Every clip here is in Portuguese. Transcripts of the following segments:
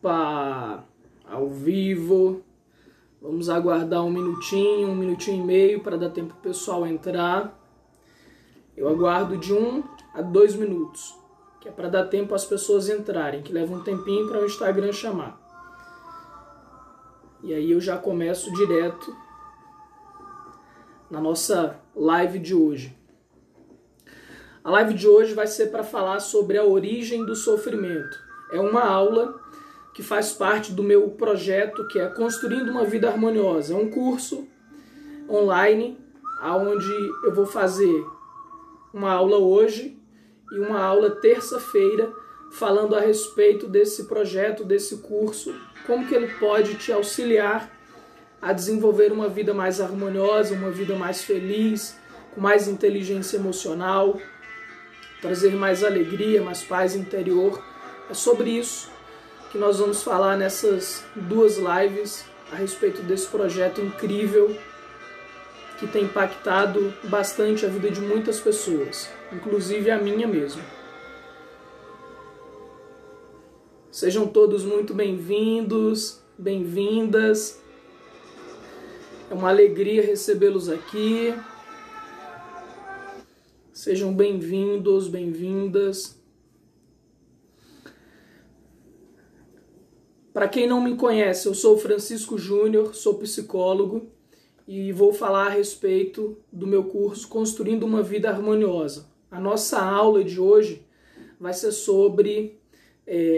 Opa! Ao vivo. Vamos aguardar um minutinho e meio para dar tempo para o pessoal entrar. Eu aguardo de 1 a 2 minutos, que é para dar tempo às pessoas entrarem, que leva um tempinho para o Instagram chamar. E aí eu já começo direto na nossa live de hoje. A live de hoje vai ser para falar sobre a origem do sofrimento. É uma aula que faz parte do meu projeto, que é Construindo uma Vida Harmoniosa. É um curso online, onde eu vou fazer uma aula hoje e uma aula terça-feira, falando a respeito desse projeto, desse curso, como que ele pode te auxiliar a desenvolver uma vida mais harmoniosa, uma vida mais feliz, com mais inteligência emocional, trazer mais alegria, mais paz interior. É sobre isso que nós vamos falar nessas 2 lives a respeito desse projeto incrível que tem impactado bastante a vida de muitas pessoas, inclusive a minha mesmo. Sejam todos muito bem-vindos, bem-vindas. É uma alegria recebê-los aqui. Sejam bem-vindos, bem-vindas. Para quem não me conhece, eu sou Francisco Júnior, sou psicólogo e vou falar a respeito do meu curso Construindo uma Vida Harmoniosa. A nossa aula de hoje vai ser sobre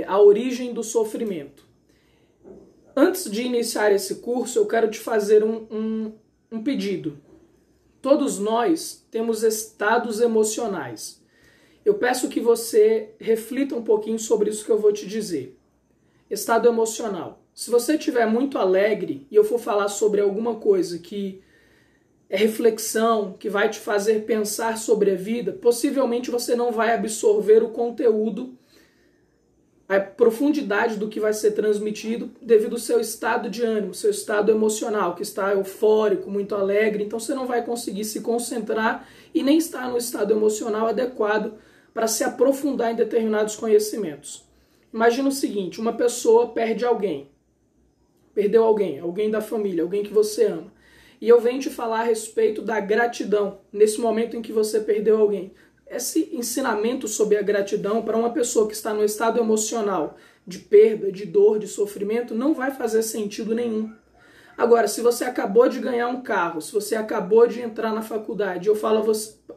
a origem do sofrimento. Antes de iniciar esse curso, eu quero te fazer um pedido. Todos nós temos estados emocionais. Eu peço que você reflita um pouquinho sobre isso que eu vou te dizer. Estado emocional. Se você estiver muito alegre e eu for falar sobre alguma coisa que é reflexão, que vai te fazer pensar sobre a vida, possivelmente você não vai absorver o conteúdo, a profundidade do que vai ser transmitido devido ao seu estado de ânimo, seu estado emocional, que está eufórico, muito alegre. Então você não vai conseguir se concentrar e nem estar no estado emocional adequado para se aprofundar em determinados conhecimentos. Imagina o seguinte, uma pessoa perde alguém, perdeu alguém da família, alguém que você ama. E eu venho te falar a respeito da gratidão, nesse momento em que você perdeu alguém. Esse ensinamento sobre a gratidão para uma pessoa que está no estado emocional de perda, de dor, de sofrimento, não vai fazer sentido nenhum. Agora, se você acabou de ganhar um carro, se você acabou de entrar na faculdade, eu falo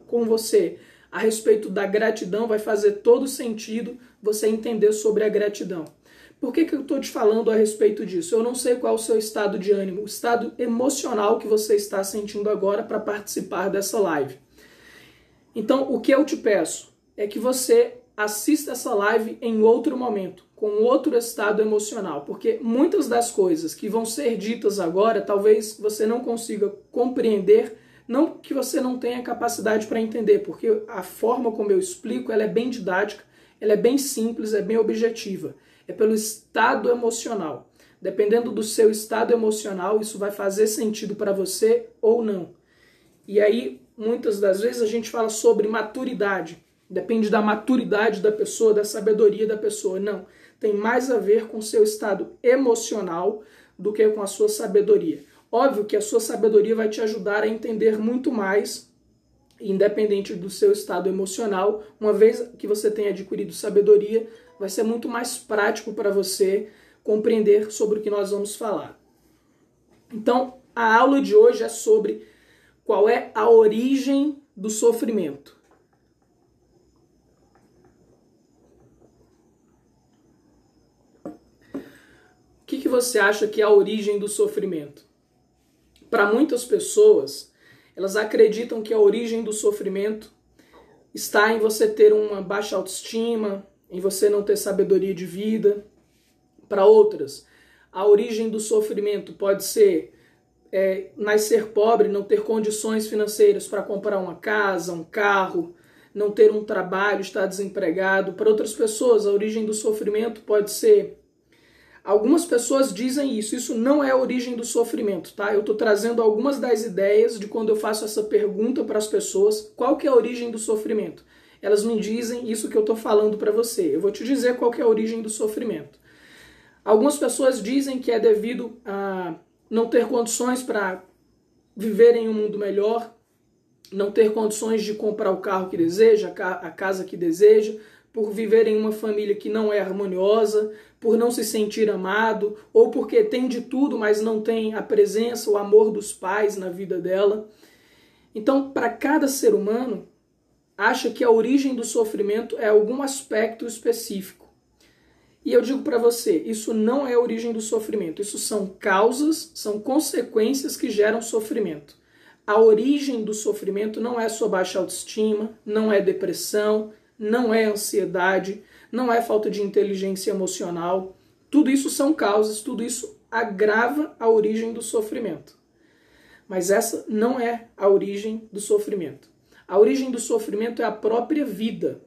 com você a respeito da gratidão, vai fazer todo sentido você entender sobre a gratidão. Por que eu estou te falando a respeito disso? Eu não sei qual é o seu estado de ânimo, o estado emocional que você está sentindo agora para participar dessa live. Então, o que eu te peço é que você assista essa live em outro momento, com outro estado emocional, porque muitas das coisas que vão ser ditas agora, talvez você não consiga compreender, não que você não tenha capacidade para entender, porque a forma como eu explico, ela é bem didática, ela é bem simples, é bem objetiva. É pelo estado emocional. Dependendo do seu estado emocional, isso vai fazer sentido para você ou não. E aí, muitas das vezes, a gente fala sobre maturidade. Depende da maturidade da pessoa, da sabedoria da pessoa. Não, tem mais a ver com o seu estado emocional do que com a sua sabedoria. Óbvio que a sua sabedoria vai te ajudar a entender muito mais, independente do seu estado emocional. Uma vez que você tenha adquirido sabedoria, vai ser muito mais prático para você compreender sobre o que nós vamos falar. Então, a aula de hoje é sobre qual é a origem do sofrimento. O que você acha que é a origem do sofrimento? Para muitas pessoas, elas acreditam que a origem do sofrimento está em você ter uma baixa autoestima, em você não ter sabedoria de vida. Para outras, a origem do sofrimento pode ser nascer pobre, não ter condições financeiras para comprar uma casa, um carro, não ter um trabalho, estar desempregado. Para outras pessoas, a origem do sofrimento pode ser... Algumas pessoas dizem isso não é a origem do sofrimento, tá? Eu estou trazendo algumas das ideias de quando eu faço essa pergunta para as pessoas, qual que é a origem do sofrimento? Elas me dizem isso que eu estou falando para você. Eu vou te dizer qual que é a origem do sofrimento. Algumas pessoas dizem que é devido a não ter condições para viver em um mundo melhor, não ter condições de comprar o carro que deseja, a casa que deseja, por viver em uma família que não é harmoniosa, por não se sentir amado, ou porque tem de tudo, mas não tem a presença, o amor dos pais na vida dela. Então, para cada ser humano, acha que a origem do sofrimento é algum aspecto específico. E eu digo para você, isso não é a origem do sofrimento, isso são causas, são consequências que geram sofrimento. A origem do sofrimento não é sua baixa autoestima, não é depressão, não é ansiedade, não é falta de inteligência emocional. Tudo isso são causas, tudo isso agrava a origem do sofrimento. Mas essa não é a origem do sofrimento. A origem do sofrimento é a própria vida.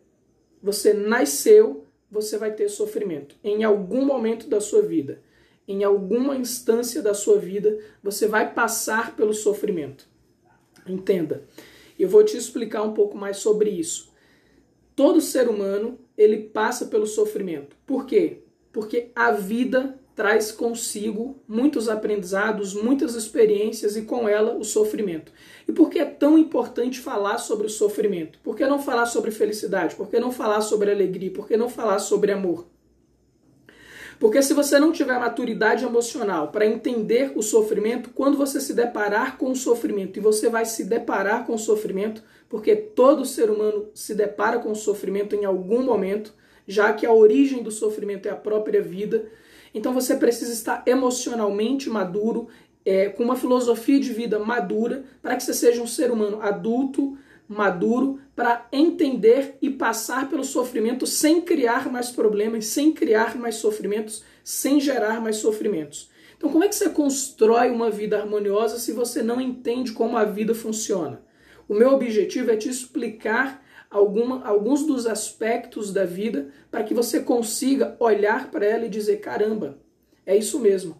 Você nasceu, você vai ter sofrimento. Em algum momento da sua vida, em alguma instância da sua vida, você vai passar pelo sofrimento. Entenda. Eu vou te explicar um pouco mais sobre isso. Todo ser humano, ele passa pelo sofrimento. Por quê? Porque a vida traz consigo muitos aprendizados, muitas experiências e com ela o sofrimento. E por que é tão importante falar sobre o sofrimento? Por que não falar sobre felicidade? Por que não falar sobre alegria? Por que não falar sobre amor? Porque se você não tiver maturidade emocional para entender o sofrimento, quando você se deparar com o sofrimento, e você vai se deparar com o sofrimento, porque todo ser humano se depara com o sofrimento em algum momento, já que a origem do sofrimento é a própria vida, então você precisa estar emocionalmente maduro, com uma filosofia de vida madura, para que você seja um ser humano adulto, maduro, para entender e passar pelo sofrimento sem criar mais problemas, sem criar mais sofrimentos, sem gerar mais sofrimentos. Então como é que você constrói uma vida harmoniosa se você não entende como a vida funciona? O meu objetivo é te explicar alguns dos aspectos da vida para que você consiga olhar para ela e dizer, caramba, é isso mesmo.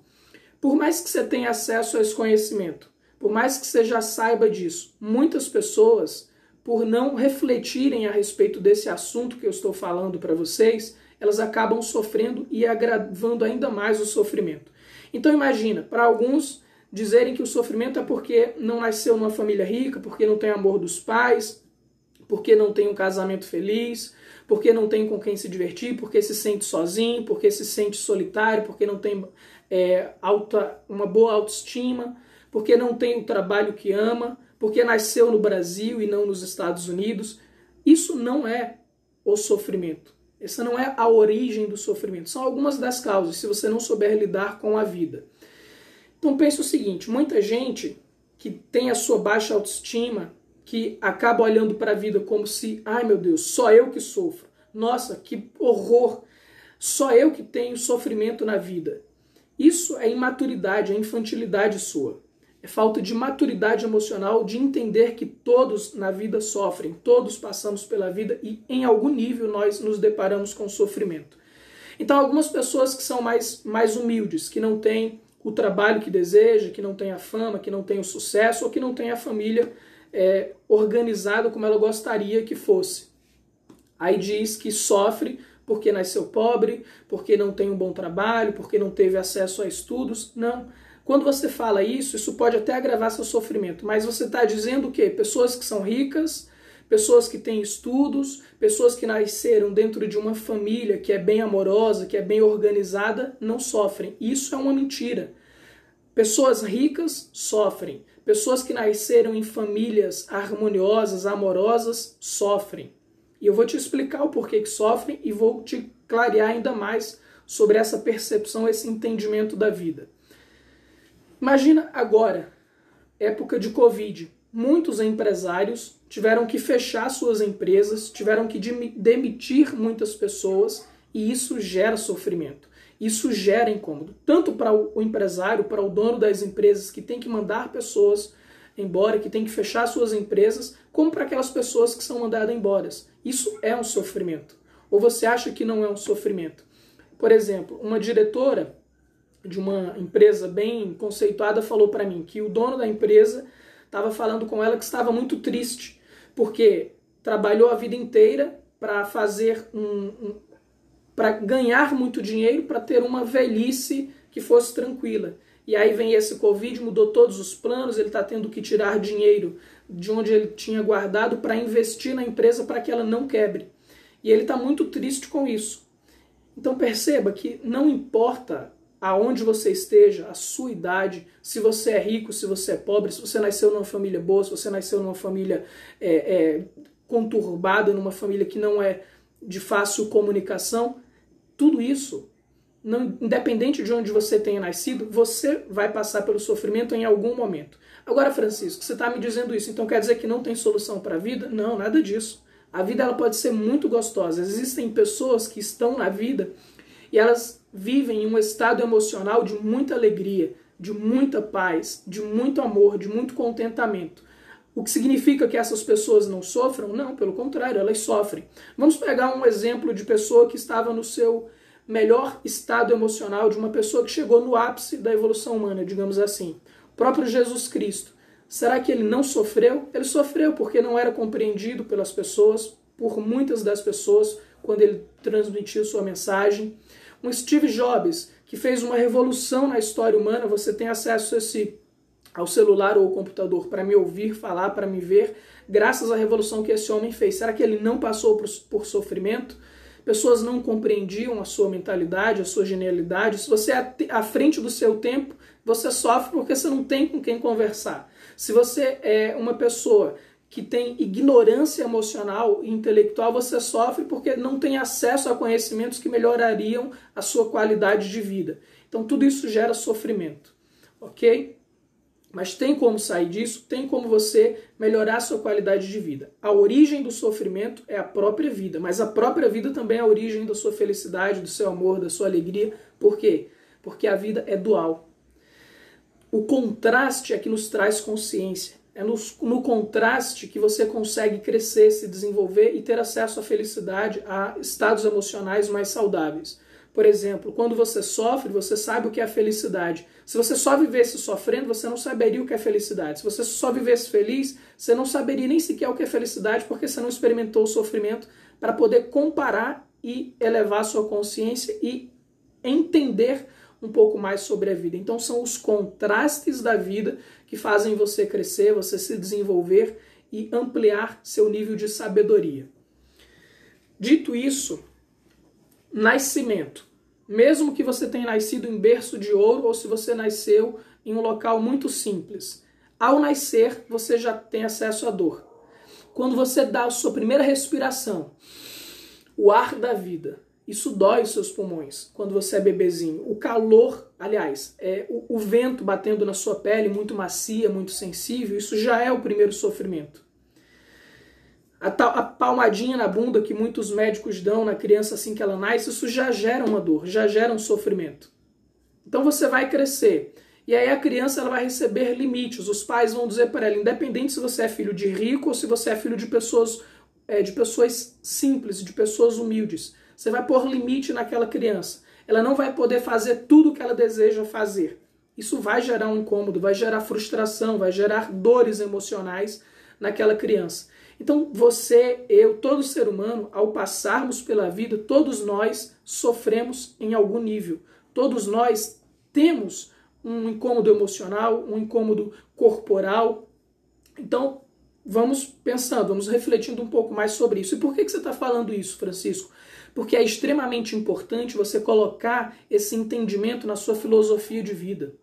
Por mais que você tenha acesso a esse conhecimento, por mais que você já saiba disso, muitas pessoas, por não refletirem a respeito desse assunto que eu estou falando para vocês, elas acabam sofrendo e agravando ainda mais o sofrimento. Então imagina, para alguns dizerem que o sofrimento é porque não nasceu numa família rica, porque não tem amor dos pais, porque não tem um casamento feliz, porque não tem com quem se divertir, porque se sente sozinho, porque se sente solitário, porque não tem uma boa autoestima, porque não tem o trabalho que ama, porque nasceu no Brasil e não nos Estados Unidos. Isso não é o sofrimento. Essa não é a origem do sofrimento. São algumas das causas, se você não souber lidar com a vida. Então pense o seguinte, muita gente que tem a sua baixa autoestima, que acaba olhando para a vida como se, ai meu Deus, só eu que sofro. Nossa, que horror! Só eu que tenho sofrimento na vida. Isso é imaturidade, é infantilidade sua. É falta de maturidade emocional, de entender que todos na vida sofrem, todos passamos pela vida e em algum nível nós nos deparamos com sofrimento. Então algumas pessoas que são mais humildes, que não têm o trabalho que deseja, que não têm a fama, que não têm o sucesso ou que não têm a família organizada como ela gostaria que fosse. Aí diz que sofre porque nasceu pobre, porque não tem um bom trabalho, porque não teve acesso a estudos. Não. Quando você fala isso, isso pode até agravar seu sofrimento, mas você está dizendo o quê? Pessoas que são ricas, pessoas que têm estudos, pessoas que nasceram dentro de uma família que é bem amorosa, que é bem organizada, não sofrem. Isso é uma mentira. Pessoas ricas sofrem. Pessoas que nasceram em famílias harmoniosas, amorosas, sofrem. E eu vou te explicar o porquê que sofrem e vou te clarear ainda mais sobre essa percepção, esse entendimento da vida. Imagina agora, época de Covid. Muitos empresários tiveram que fechar suas empresas, tiveram que demitir muitas pessoas e isso gera sofrimento. Isso gera incômodo, tanto para o empresário, para o dono das empresas que tem que mandar pessoas embora, que tem que fechar suas empresas, como para aquelas pessoas que são mandadas embora. Isso é um sofrimento. Ou você acha que não é um sofrimento? Por exemplo, uma diretora de uma empresa bem conceituada falou para mim que o dono da empresa estava falando com ela que estava muito triste, porque trabalhou a vida inteira para para ganhar muito dinheiro, para ter uma velhice que fosse tranquila. E aí vem esse Covid, mudou todos os planos, ele está tendo que tirar dinheiro de onde ele tinha guardado para investir na empresa para que ela não quebre. E ele está muito triste com isso. Então perceba que não importa aonde você esteja, a sua idade, se você é rico, se você é pobre, se você nasceu numa família boa, se você nasceu numa família conturbada, numa família que não é de fácil comunicação, tudo isso, não, independente de onde você tenha nascido, você vai passar pelo sofrimento em algum momento. Agora, Francisco, você está me dizendo isso, então quer dizer que não tem solução para a vida? Não, nada disso. A vida ela pode ser muito gostosa. Existem pessoas que estão na vida e elas vivem em um estado emocional de muita alegria, de muita paz, de muito amor, de muito contentamento. O que significa que essas pessoas não sofram? Não, pelo contrário, elas sofrem. Vamos pegar um exemplo de pessoa que estava no seu melhor estado emocional, de uma pessoa que chegou no ápice da evolução humana, digamos assim. O próprio Jesus Cristo. Será que ele não sofreu? Ele sofreu porque não era compreendido pelas pessoas, por muitas das pessoas, quando ele transmitiu sua mensagem. Um Steve Jobs, que fez uma revolução na história humana, você tem acesso ao celular ou ao computador para me ouvir falar, para me ver, graças à revolução que esse homem fez. Será que ele não passou por sofrimento? Pessoas não compreendiam a sua mentalidade, a sua genialidade. Se você é à frente do seu tempo, você sofre porque você não tem com quem conversar. Se você é uma pessoa que tem ignorância emocional e intelectual, você sofre porque não tem acesso a conhecimentos que melhorariam a sua qualidade de vida. Então tudo isso gera sofrimento, ok? Mas tem como sair disso, tem como você melhorar a sua qualidade de vida. A origem do sofrimento é a própria vida, mas a própria vida também é a origem da sua felicidade, do seu amor, da sua alegria. Por quê? Porque a vida é dual. O contraste é que nos traz consciência. É no contraste que você consegue crescer, se desenvolver e ter acesso à felicidade, a estados emocionais mais saudáveis. Por exemplo, quando você sofre, você sabe o que é a felicidade. Se você só vivesse sofrendo, você não saberia o que é felicidade. Se você só vivesse feliz, você não saberia nem sequer o que é felicidade, porque você não experimentou o sofrimento para poder comparar e elevar a sua consciência e entender um pouco mais sobre a vida. Então são os contrastes da vida que fazem você crescer, você se desenvolver e ampliar seu nível de sabedoria. Dito isso, nascimento. Mesmo que você tenha nascido em berço de ouro ou se você nasceu em um local muito simples, ao nascer você já tem acesso à dor. Quando você dá a sua primeira respiração, o ar da vida, isso dói os seus pulmões quando você é bebezinho. O calor, aliás, o vento batendo na sua pele, muito macia, muito sensível, isso já é o primeiro sofrimento. A palmadinha na bunda que muitos médicos dão na criança assim que ela nasce, isso já gera uma dor, já gera um sofrimento. Então você vai crescer. E aí a criança ela vai receber limites. Os pais vão dizer para ela, independente se você é filho de rico ou se você é filho de pessoas simples, de pessoas humildes. Você vai pôr limite naquela criança. Ela não vai poder fazer tudo o que ela deseja fazer. Isso vai gerar um incômodo, vai gerar frustração, vai gerar dores emocionais naquela criança. Então você, eu, todo ser humano, ao passarmos pela vida, todos nós sofremos em algum nível. Todos nós temos um incômodo emocional, um incômodo corporal. Então vamos pensando, vamos refletindo um pouco mais sobre isso. E por que você está falando isso, Francisco? Porque é extremamente importante você colocar esse entendimento na sua filosofia de vida.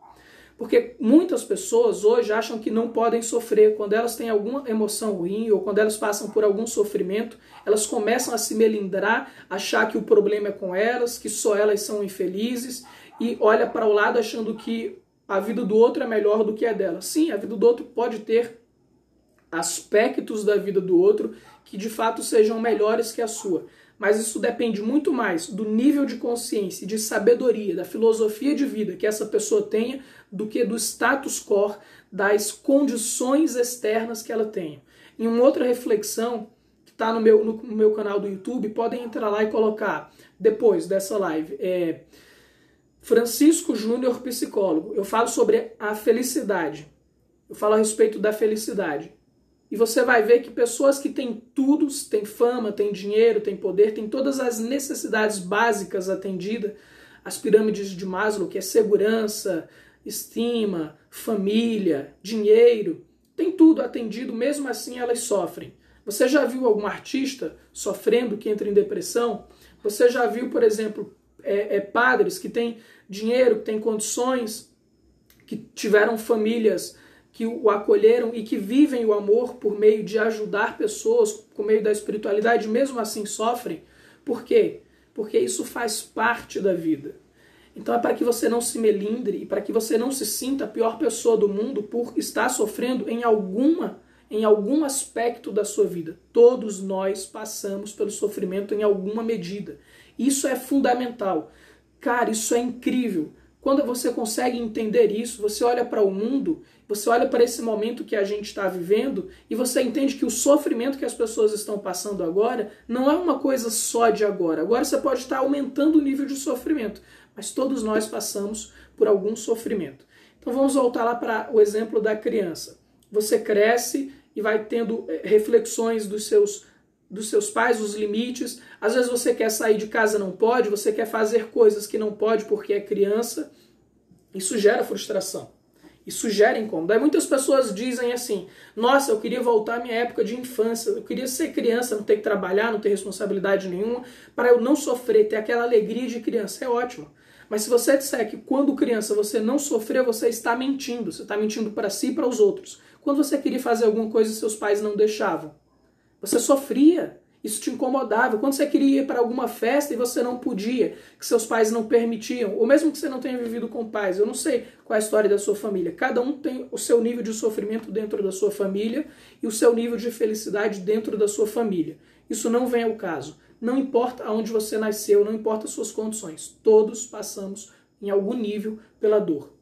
Porque muitas pessoas hoje acham que não podem sofrer. Quando elas têm alguma emoção ruim ou quando elas passam por algum sofrimento, elas começam a se melindrar, achar que o problema é com elas, que só elas são infelizes e olha para o lado achando que a vida do outro é melhor do que a dela. Sim, a vida do outro pode ter aspectos da vida do outro que de fato sejam melhores que a sua. Mas isso depende muito mais do nível de consciência, de sabedoria, da filosofia de vida que essa pessoa tenha, do que do status quo, das condições externas que ela tenha. Em uma outra reflexão, que está no meu canal do YouTube, podem entrar lá e colocar, depois dessa live, Francisco Júnior, psicólogo. Eu falo sobre a felicidade. Eu falo a respeito da felicidade. e você vai ver que pessoas que têm tudo, têm fama, têm dinheiro, têm poder, têm todas as necessidades básicas atendidas, as pirâmides de Maslow, que é segurança, estima, família, dinheiro, tem tudo atendido, mesmo assim elas sofrem. Você já viu algum artista sofrendo que entra em depressão? Você já viu, por exemplo, padres que têm dinheiro, que têm condições, que tiveram famílias que o acolheram e que vivem o amor por meio de ajudar pessoas, por meio da espiritualidade, mesmo assim sofrem? Por quê? Porque isso faz parte da vida. Então é para que você não se melindre e para que você não se sinta a pior pessoa do mundo por estar sofrendo em algum aspecto da sua vida. Todos nós passamos pelo sofrimento em alguma medida. Isso é fundamental. Cara, isso é incrível. Quando você consegue entender isso, você olha para o mundo, você olha para esse momento que a gente está vivendo e você entende que o sofrimento que as pessoas estão passando agora não é uma coisa só de agora. Agora você pode estar aumentando o nível de sofrimento, mas todos nós passamos por algum sofrimento. Então vamos voltar lá para o exemplo da criança. Você cresce e vai tendo reflexões dos seus pais, os limites. Às vezes você quer sair de casa, não pode, você quer fazer coisas que não pode porque é criança. Isso gera frustração. Isso gera incômodo. Aí muitas pessoas dizem assim, nossa, eu queria voltar à minha época de infância, eu queria ser criança, não ter que trabalhar, não ter responsabilidade nenhuma, para eu não sofrer, ter aquela alegria de criança. É ótimo. Mas se você disser que quando criança você não sofreu, você está mentindo. Você está mentindo para si e para os outros. Quando você queria fazer alguma coisa e seus pais não deixavam, você sofria, isso te incomodava. Quando você queria ir para alguma festa e você não podia, que seus pais não permitiam, ou mesmo que você não tenha vivido com pais, eu não sei qual é a história da sua família. Cada um tem o seu nível de sofrimento dentro da sua família e o seu nível de felicidade dentro da sua família. Isso não vem ao caso. Não importa aonde você nasceu, não importa as suas condições. Todos passamos em algum nível pela dor.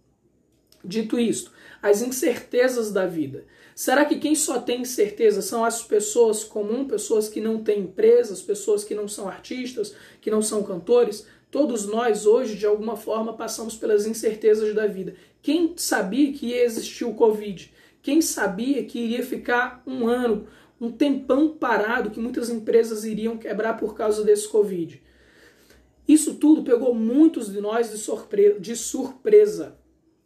Dito isto, as incertezas da vida. Será que quem só tem incerteza são as pessoas comuns, pessoas que não têm empresas, pessoas que não são artistas, que não são cantores? Todos nós hoje, de alguma forma, passamos pelas incertezas da vida. Quem sabia que ia existir o Covid? Quem sabia que iria ficar um ano, um tempão parado, que muitas empresas iriam quebrar por causa desse Covid? Isso tudo pegou muitos de nós de surpresa.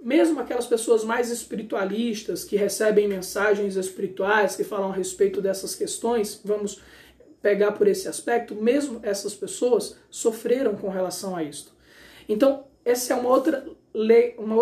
Mesmo aquelas pessoas mais espiritualistas, que recebem mensagens espirituais, que falam a respeito dessas questões, vamos pegar por esse aspecto, mesmo essas pessoas sofreram com relação a isto. Então, essa é uma outra lei, uma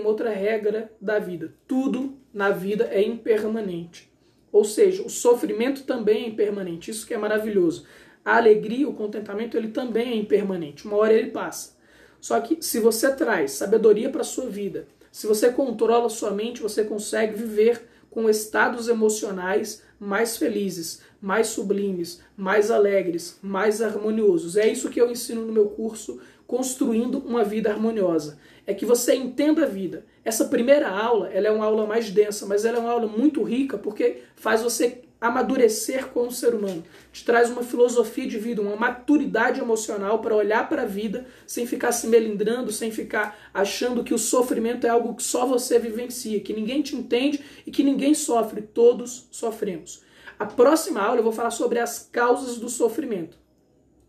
outra regra da vida. Tudo na vida é impermanente. Ou seja, o sofrimento também é impermanente. Isso que é maravilhoso. A alegria, o contentamento, ele também é impermanente. Uma hora ele passa. Só que se você traz sabedoria para a sua vida, se você controla sua mente, você consegue viver com estados emocionais mais felizes, mais sublimes, mais alegres, mais harmoniosos. É isso que eu ensino no meu curso, Construindo uma Vida Harmoniosa. É que você entenda a vida. Essa primeira aula, ela é uma aula mais densa, mas ela é uma aula muito rica porque faz você amadurecer como ser humano. Te traz uma filosofia de vida, uma maturidade emocional para olhar para a vida sem ficar se melindrando, sem ficar achando que o sofrimento é algo que só você vivencia, que ninguém te entende e que ninguém sofre. Todos sofremos. A próxima aula eu vou falar sobre as causas do sofrimento.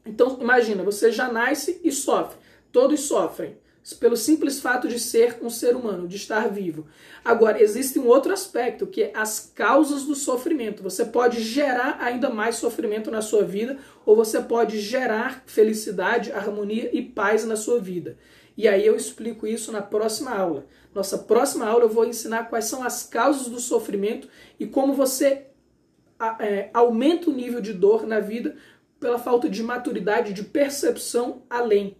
Então imagina, você já nasce e sofre. Todos sofrem. Pelo simples fato de ser um ser humano, de estar vivo. Agora, existe um outro aspecto, que é as causas do sofrimento. Você pode gerar ainda mais sofrimento na sua vida, ou você pode gerar felicidade, harmonia e paz na sua vida. E aí eu explico isso na próxima aula. Nossa próxima aula eu vou ensinar quais são as causas do sofrimento e como você aumenta o nível de dor na vida pela falta de maturidade, de percepção além.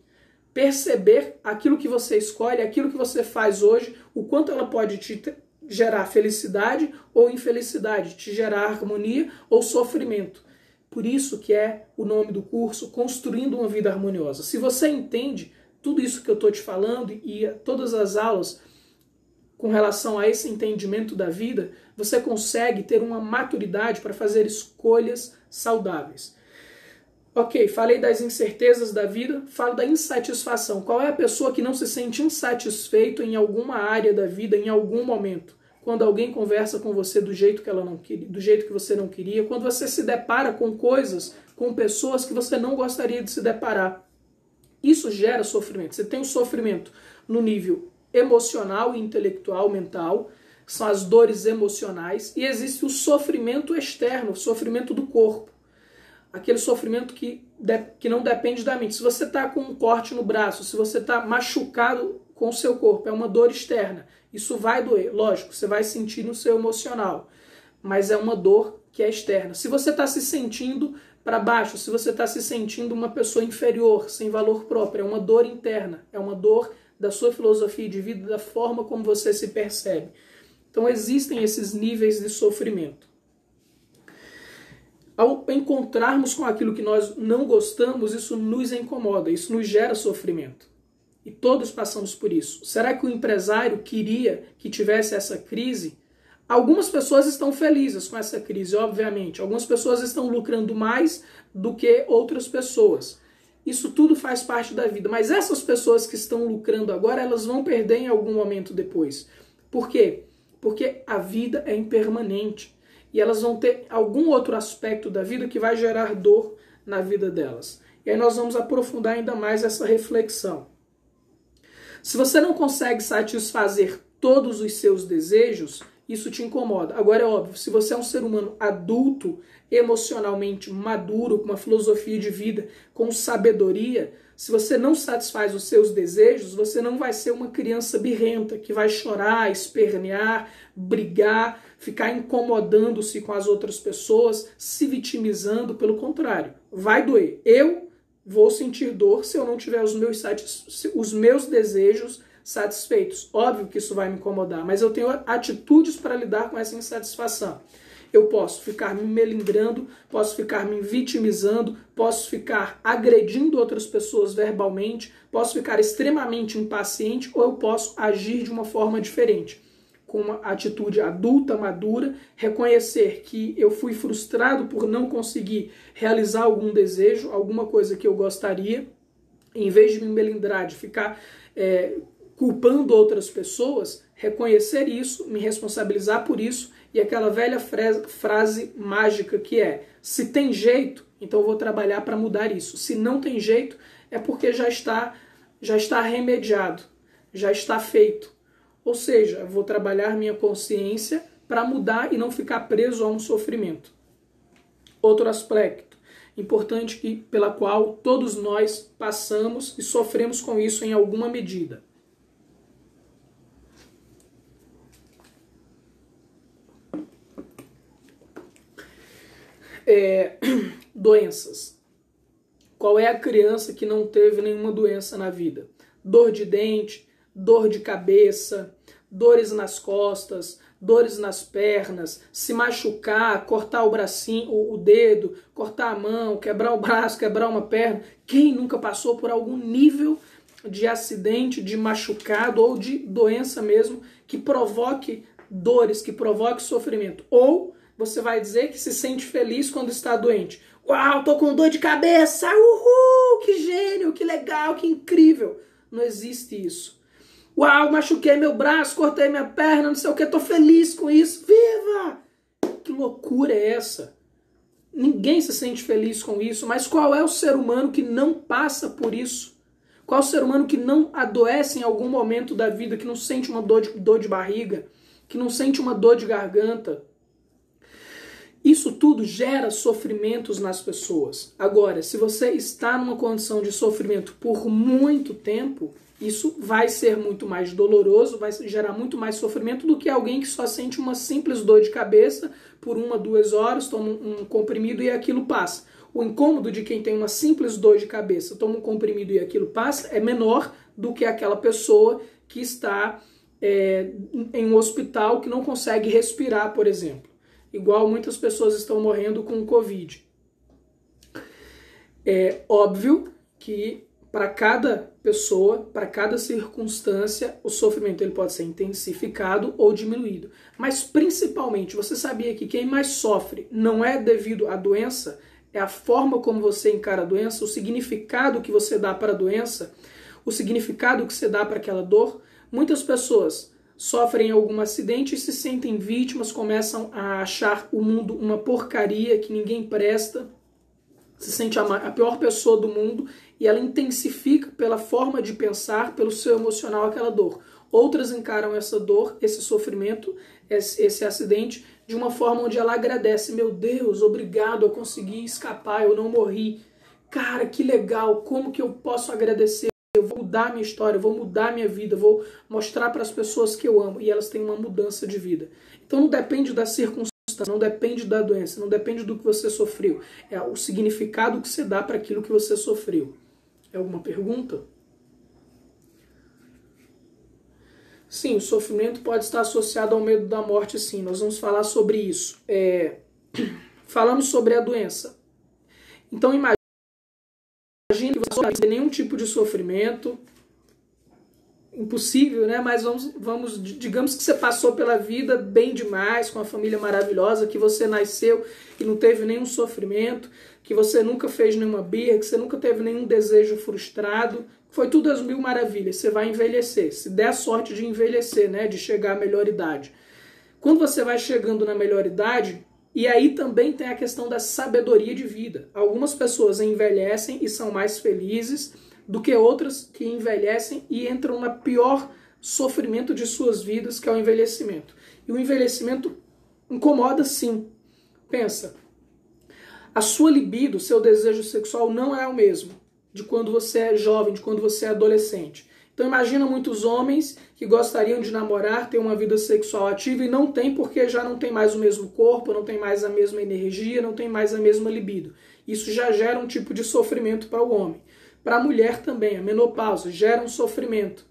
Perceber aquilo que você escolhe, aquilo que você faz hoje, o quanto ela pode te gerar felicidade ou infelicidade, te gerar harmonia ou sofrimento. Por isso que é o nome do curso, Construindo uma Vida Harmoniosa. Se você entende tudo isso que eu estou te falando e todas as aulas com relação a esse entendimento da vida, você consegue ter uma maturidade para fazer escolhas saudáveis. Ok, falei das incertezas da vida, falo da insatisfação. Qual é a pessoa que não se sente insatisfeito em alguma área da vida, em algum momento? quando alguém conversa com você do jeito que ela não queria, do jeito que você não queria, quando você se depara com coisas, com pessoas que você não gostaria de se deparar. Isso gera sofrimento. Você tem o sofrimento no nível emocional e intelectual, mental, que são as dores emocionais, e existe o sofrimento externo, o sofrimento do corpo. Aquele sofrimento que não depende da mente. Se você está com um corte no braço, se você está machucado com o seu corpo, é uma dor externa. Isso vai doer, lógico, você vai sentir no seu emocional, mas é uma dor que é externa. Se você está se sentindo para baixo, se você está se sentindo uma pessoa inferior, sem valor próprio, é uma dor interna, é uma dor da sua filosofia de vida, da forma como você se percebe. Então existem esses níveis de sofrimento. Ao encontrarmos com aquilo que nós não gostamos, isso nos incomoda, isso nos gera sofrimento. E todos passamos por isso. Será que o empresário queria que tivesse essa crise? Algumas pessoas estão felizes com essa crise, obviamente. Algumas pessoas estão lucrando mais do que outras pessoas. Isso tudo faz parte da vida. Mas essas pessoas que estão lucrando agora, elas vão perder em algum momento depois. Por quê? Porque a vida é impermanente. E elas vão ter algum outro aspecto da vida que vai gerar dor na vida delas. E aí nós vamos aprofundar ainda mais essa reflexão. Se você não consegue satisfazer todos os seus desejos, isso te incomoda. Agora é óbvio, se você é um ser humano adulto, emocionalmente maduro, com uma filosofia de vida, com sabedoria, se você não satisfaz os seus desejos, você não vai ser uma criança birrenta que vai chorar, espernear, brigar, ficar incomodando-se com as outras pessoas, se vitimizando. Pelo contrário, vai doer. Eu vou sentir dor se eu não tiver os meus desejos satisfeitos. Óbvio que isso vai me incomodar, mas eu tenho atitudes para lidar com essa insatisfação. Eu posso ficar me melindrando, posso ficar me vitimizando, posso ficar agredindo outras pessoas verbalmente, posso ficar extremamente impaciente, ou eu posso agir de uma forma diferente, com uma atitude adulta, madura, reconhecer que eu fui frustrado por não conseguir realizar algum desejo, alguma coisa que eu gostaria, em vez de me melindrar, de ficar culpando outras pessoas, reconhecer isso, me responsabilizar por isso, e aquela velha frase mágica que é: se tem jeito, então eu vou trabalhar para mudar isso. Se não tem jeito, é porque já está remediado, já está feito. Ou seja, eu vou trabalhar minha consciência para mudar e não ficar preso a um sofrimento. Outro aspecto importante pela qual todos nós passamos e sofremos com isso em alguma medida. Doenças. Qual é a criança que não teve nenhuma doença na vida? Dor de dente, dor de cabeça, dores nas costas, dores nas pernas, se machucar, cortar o bracinho, o dedo, cortar a mão, quebrar o braço, quebrar uma perna. Quem nunca passou por algum nível de acidente, de machucado ou de doença mesmo que provoque dores, que provoque sofrimento? Ou você vai dizer que se sente feliz quando está doente. Uau, tô com dor de cabeça, uhul, que gênio, que legal, que incrível. Não existe isso. Uau, machuquei meu braço, cortei minha perna, não sei o que, tô feliz com isso. Viva! Que loucura é essa? Ninguém se sente feliz com isso, mas qual é o ser humano que não passa por isso? Qual é o ser humano que não adoece em algum momento da vida, que não sente uma dor de barriga, que não sente uma dor de garganta? Isso tudo gera sofrimentos nas pessoas. Agora, se você está numa condição de sofrimento por muito tempo, isso vai ser muito mais doloroso, vai gerar muito mais sofrimento do que alguém que só sente uma simples dor de cabeça por 1 a 2 horas, toma um comprimido e aquilo passa. O incômodo de quem tem uma simples dor de cabeça, toma um comprimido e aquilo passa, é menor do que aquela pessoa que está em um hospital que não consegue respirar, por exemplo. Igual muitas pessoas estão morrendo com o Covid. É óbvio que para cada pessoa, para cada circunstância, o sofrimento ele pode ser intensificado ou diminuído. Mas principalmente, você sabia que quem mais sofre não é devido à doença, é a forma como você encara a doença, o significado que você dá para a doença, o significado que você dá para aquela dor. Muitas pessoas sofrem algum acidente e se sentem vítimas, começam a achar o mundo uma porcaria, que ninguém presta, se sente a pior pessoa do mundo e ela intensifica pela forma de pensar, pelo seu emocional, aquela dor. Outras encaram essa dor, esse sofrimento, esse acidente, de uma forma onde ela agradece. Meu Deus, obrigado, eu consegui escapar, eu não morri. Cara, que legal, como que eu posso agradecer? Eu vou mudar minha história, eu vou mudar minha vida, eu vou mostrar para as pessoas que eu amo e elas têm uma mudança de vida. Então não depende da circunstância, não depende da doença, não depende do que você sofreu. É o significado que você dá para aquilo que você sofreu. É alguma pergunta? Sim, o sofrimento pode estar associado ao medo da morte, sim. Nós vamos falar sobre isso. Falamos sobre a doença. Então imagine que você não tem nenhum tipo de sofrimento. Impossível, né? Mas digamos que você passou pela vida bem demais, com uma família maravilhosa, que você nasceu e não teve nenhum sofrimento, que você nunca fez nenhuma birra, que você nunca teve nenhum desejo frustrado. Foi tudo às mil maravilhas. Você vai envelhecer, se der a sorte de envelhecer, né? De chegar à melhor idade. Quando você vai chegando na melhor idade, e aí também tem a questão da sabedoria de vida. Algumas pessoas envelhecem e são mais felizes do que outras que envelhecem e entram no pior sofrimento de suas vidas, que é o envelhecimento. E o envelhecimento incomoda, sim. Pensa, a sua libido, o seu desejo sexual não é o mesmo de quando você é jovem, de quando você é adolescente. Então imagina muitos homens que gostariam de namorar, ter uma vida sexual ativa e não tem, porque já não tem mais o mesmo corpo, não tem mais a mesma energia, não tem mais a mesma libido. Isso já gera um tipo de sofrimento para o homem. Para a mulher também, a menopausa gera um sofrimento.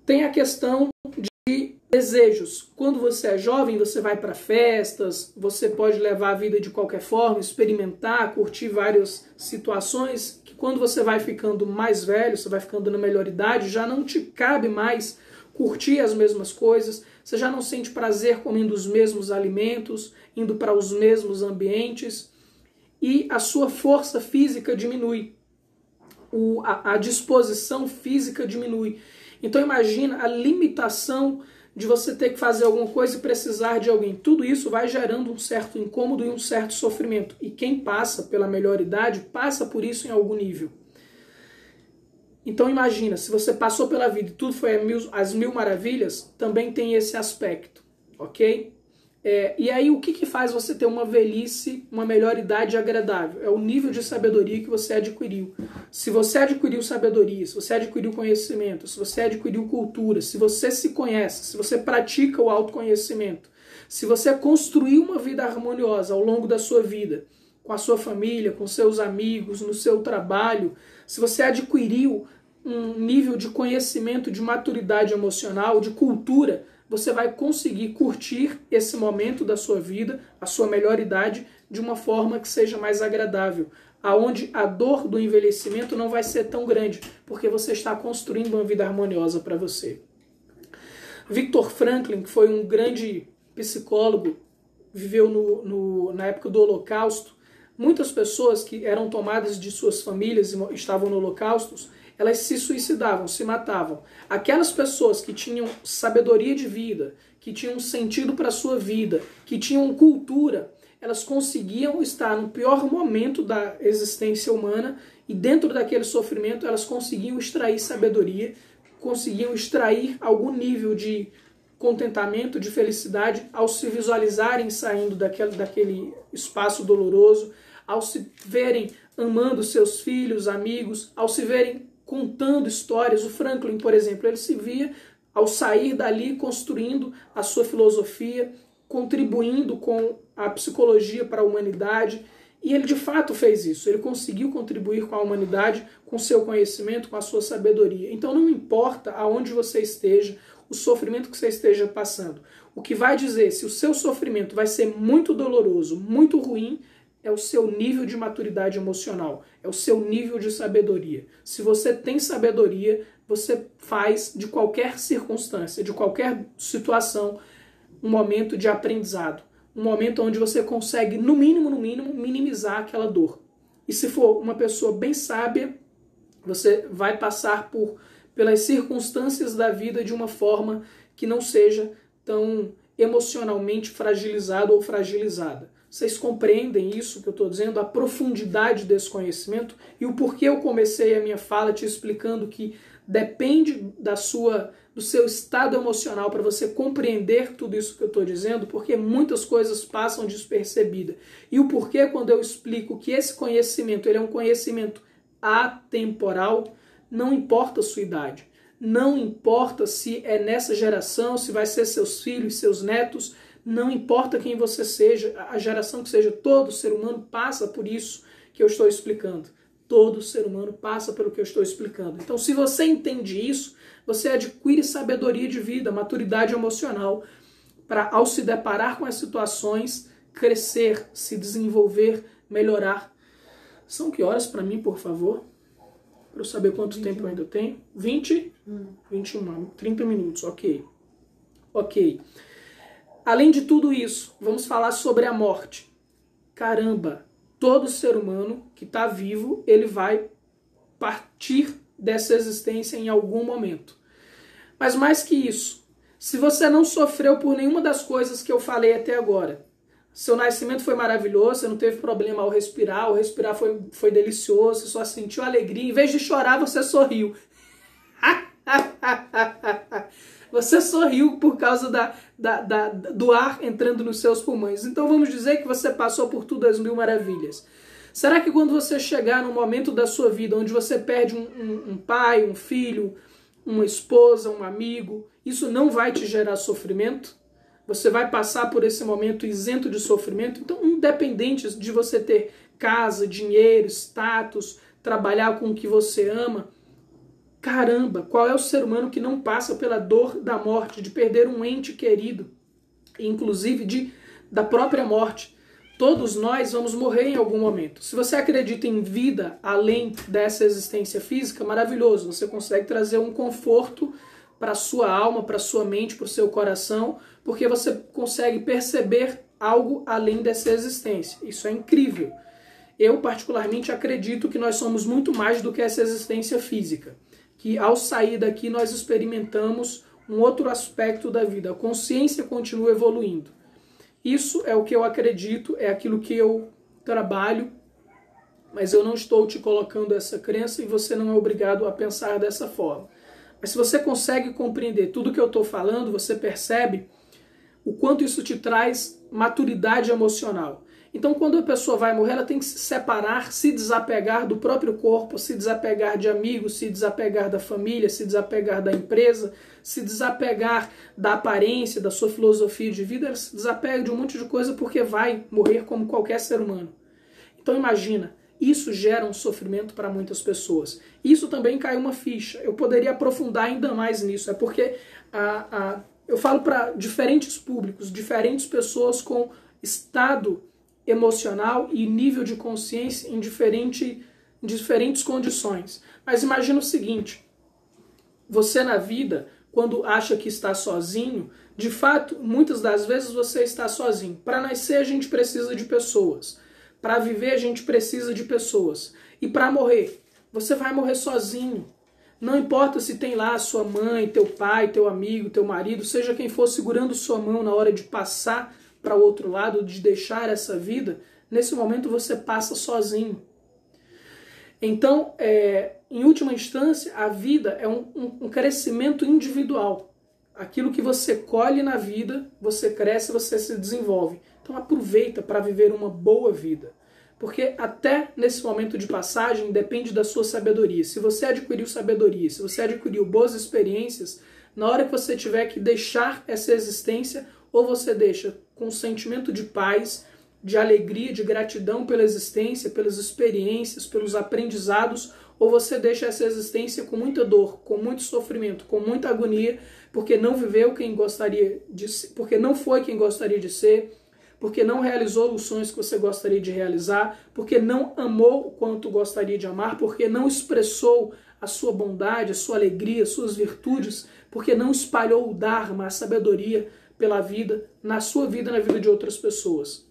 Tem a questão de desejos. Quando você é jovem, você vai para festas, você pode levar a vida de qualquer forma, experimentar, curtir várias situações, que quando você vai ficando mais velho, você vai ficando na melhor idade, já não te cabe mais curtir as mesmas coisas, você já não sente prazer comendo os mesmos alimentos, indo para os mesmos ambientes, e a sua força física diminui. A disposição física diminui. Então imagina a limitação de você ter que fazer alguma coisa e precisar de alguém. Tudo isso vai gerando um certo incômodo e um certo sofrimento. E quem passa pela melhor idade, passa por isso em algum nível. Então imagina, se você passou pela vida e tudo foi às mil maravilhas, também tem esse aspecto, ok? E aí o que faz você ter uma velhice, uma melhor idade agradável? É o nível de sabedoria que você adquiriu. Se você adquiriu sabedoria, se você adquiriu conhecimento, se você adquiriu cultura, se você se conhece, se você pratica o autoconhecimento, se você construiu uma vida harmoniosa ao longo da sua vida, com a sua família, com seus amigos, no seu trabalho, se você adquiriu um nível de conhecimento, de maturidade emocional, de cultura, você vai conseguir curtir esse momento da sua vida, a sua melhor idade, de uma forma que seja mais agradável, aonde a dor do envelhecimento não vai ser tão grande, porque você está construindo uma vida harmoniosa para você. Viktor Frankl, que foi um grande psicólogo, viveu na época do Holocausto. Muitas pessoas que eram tomadas de suas famílias e estavam no Holocausto, elas se suicidavam, se matavam. Aquelas pessoas que tinham sabedoria de vida, que tinham sentido para a sua vida, que tinham cultura, elas conseguiam estar no pior momento da existência humana e dentro daquele sofrimento elas conseguiam extrair sabedoria, conseguiam extrair algum nível de contentamento, de felicidade ao se visualizarem saindo daquele espaço doloroso, ao se verem amando seus filhos, amigos, ao se verem contando histórias. O Franklin, por exemplo, ele se via ao sair dali construindo a sua filosofia, contribuindo com a psicologia para a humanidade, e ele de fato fez isso. Ele conseguiu contribuir com a humanidade, com seu conhecimento, com a sua sabedoria. Então não importa aonde você esteja, o sofrimento que você esteja passando. O que vai dizer se o seu sofrimento vai ser muito doloroso, muito ruim, é o seu nível de maturidade emocional, é o seu nível de sabedoria. Se você tem sabedoria, você faz de qualquer circunstância, de qualquer situação, um momento de aprendizado. Um momento onde você consegue, no mínimo, minimizar aquela dor. E se for uma pessoa bem sábia, você vai passar pelas circunstâncias da vida de uma forma que não seja tão emocionalmente fragilizado ou fragilizada. Vocês compreendem isso que eu estou dizendo, a profundidade desse conhecimento e o porquê eu comecei a minha fala te explicando que depende do seu estado emocional para você compreender tudo isso que eu estou dizendo, porque muitas coisas passam despercebidas. E o porquê, quando eu explico que esse conhecimento ele é um conhecimento atemporal, não importa a sua idade, não importa se é nessa geração, se vai ser seus filhos, seus netos, não importa quem você seja, a geração que seja, todo ser humano passa por isso que eu estou explicando. Todo ser humano passa pelo que eu estou explicando. Então, se você entende isso, você adquire sabedoria de vida, maturidade emocional, para, ao se deparar com as situações, crescer, se desenvolver, melhorar. São que horas para mim, por favor? Para eu saber quanto 21. Tempo eu ainda tenho? 20? 21, 30 minutos, ok. Ok. Além de tudo isso, vamos falar sobre a morte. Caramba, todo ser humano que está vivo, ele vai partir dessa existência em algum momento. Mas mais que isso, se você não sofreu por nenhuma das coisas que eu falei até agora, seu nascimento foi maravilhoso, você não teve problema ao respirar, o respirar foi delicioso, você só sentiu alegria, em vez de chorar, você sorriu. Você sorriu por causa do ar entrando nos seus pulmões. Então vamos dizer que você passou por tudo as mil maravilhas. Será que quando você chegar no momento da sua vida onde você perde um pai, um filho, uma esposa, um amigo, isso não vai te gerar sofrimento? Você vai passar por esse momento isento de sofrimento? Então, independente de você ter casa, dinheiro, status, trabalhar com o que você ama, caramba, qual é o ser humano que não passa pela dor da morte, de perder um ente querido, inclusive da própria morte? Todos nós vamos morrer em algum momento. Se você acredita em vida além dessa existência física, maravilhoso, você consegue trazer um conforto para a sua alma, para a sua mente, para o seu coração, porque você consegue perceber algo além dessa existência. Isso é incrível. Eu, particularmente, acredito que nós somos muito mais do que essa existência física. Que ao sair daqui nós experimentamos um outro aspecto da vida. A consciência continua evoluindo. Isso é o que eu acredito, é aquilo que eu trabalho, mas eu não estou te colocando essa crença e você não é obrigado a pensar dessa forma. Mas se você consegue compreender tudo que eu estou falando, você percebe o quanto isso te traz maturidade emocional. Então, quando a pessoa vai morrer, ela tem que se separar, se desapegar do próprio corpo, se desapegar de amigos, se desapegar da família, se desapegar da empresa, se desapegar da aparência, da sua filosofia de vida, ela se desapega de um monte de coisa porque vai morrer como qualquer ser humano. Então, imagina, isso gera um sofrimento para muitas pessoas. Isso também cai uma ficha. Eu poderia aprofundar ainda mais nisso. É porque eu falo para diferentes públicos, diferentes pessoas com estado emocional e nível de consciência em diferentes condições. Mas imagina o seguinte, você na vida, quando acha que está sozinho, de fato, muitas das vezes você está sozinho. Para nascer a gente precisa de pessoas. Para viver a gente precisa de pessoas. E para morrer, você vai morrer sozinho. Não importa se tem lá sua mãe, teu pai, teu amigo, teu marido, seja quem for segurando sua mão na hora de passar para o outro lado, de deixar essa vida, nesse momento você passa sozinho. Então, em última instância, a vida é um crescimento individual. Aquilo que você colhe na vida, você cresce, você se desenvolve. Então aproveita para viver uma boa vida. Porque até nesse momento de passagem depende da sua sabedoria. Se você adquiriu sabedoria, se você adquiriu boas experiências, na hora que você tiver que deixar essa existência, ou você deixa com um sentimento de paz, de alegria, de gratidão pela existência, pelas experiências, pelos aprendizados, ou você deixa essa existência com muita dor, com muito sofrimento, com muita agonia, porque não viveu quem gostaria de ser, porque não foi quem gostaria de ser, porque não realizou os sonhos que você gostaria de realizar, porque não amou o quanto gostaria de amar, porque não expressou a sua bondade, a sua alegria, as suas virtudes, porque não espalhou o Dharma, a sabedoria pela vida, na sua vida e na vida de outras pessoas.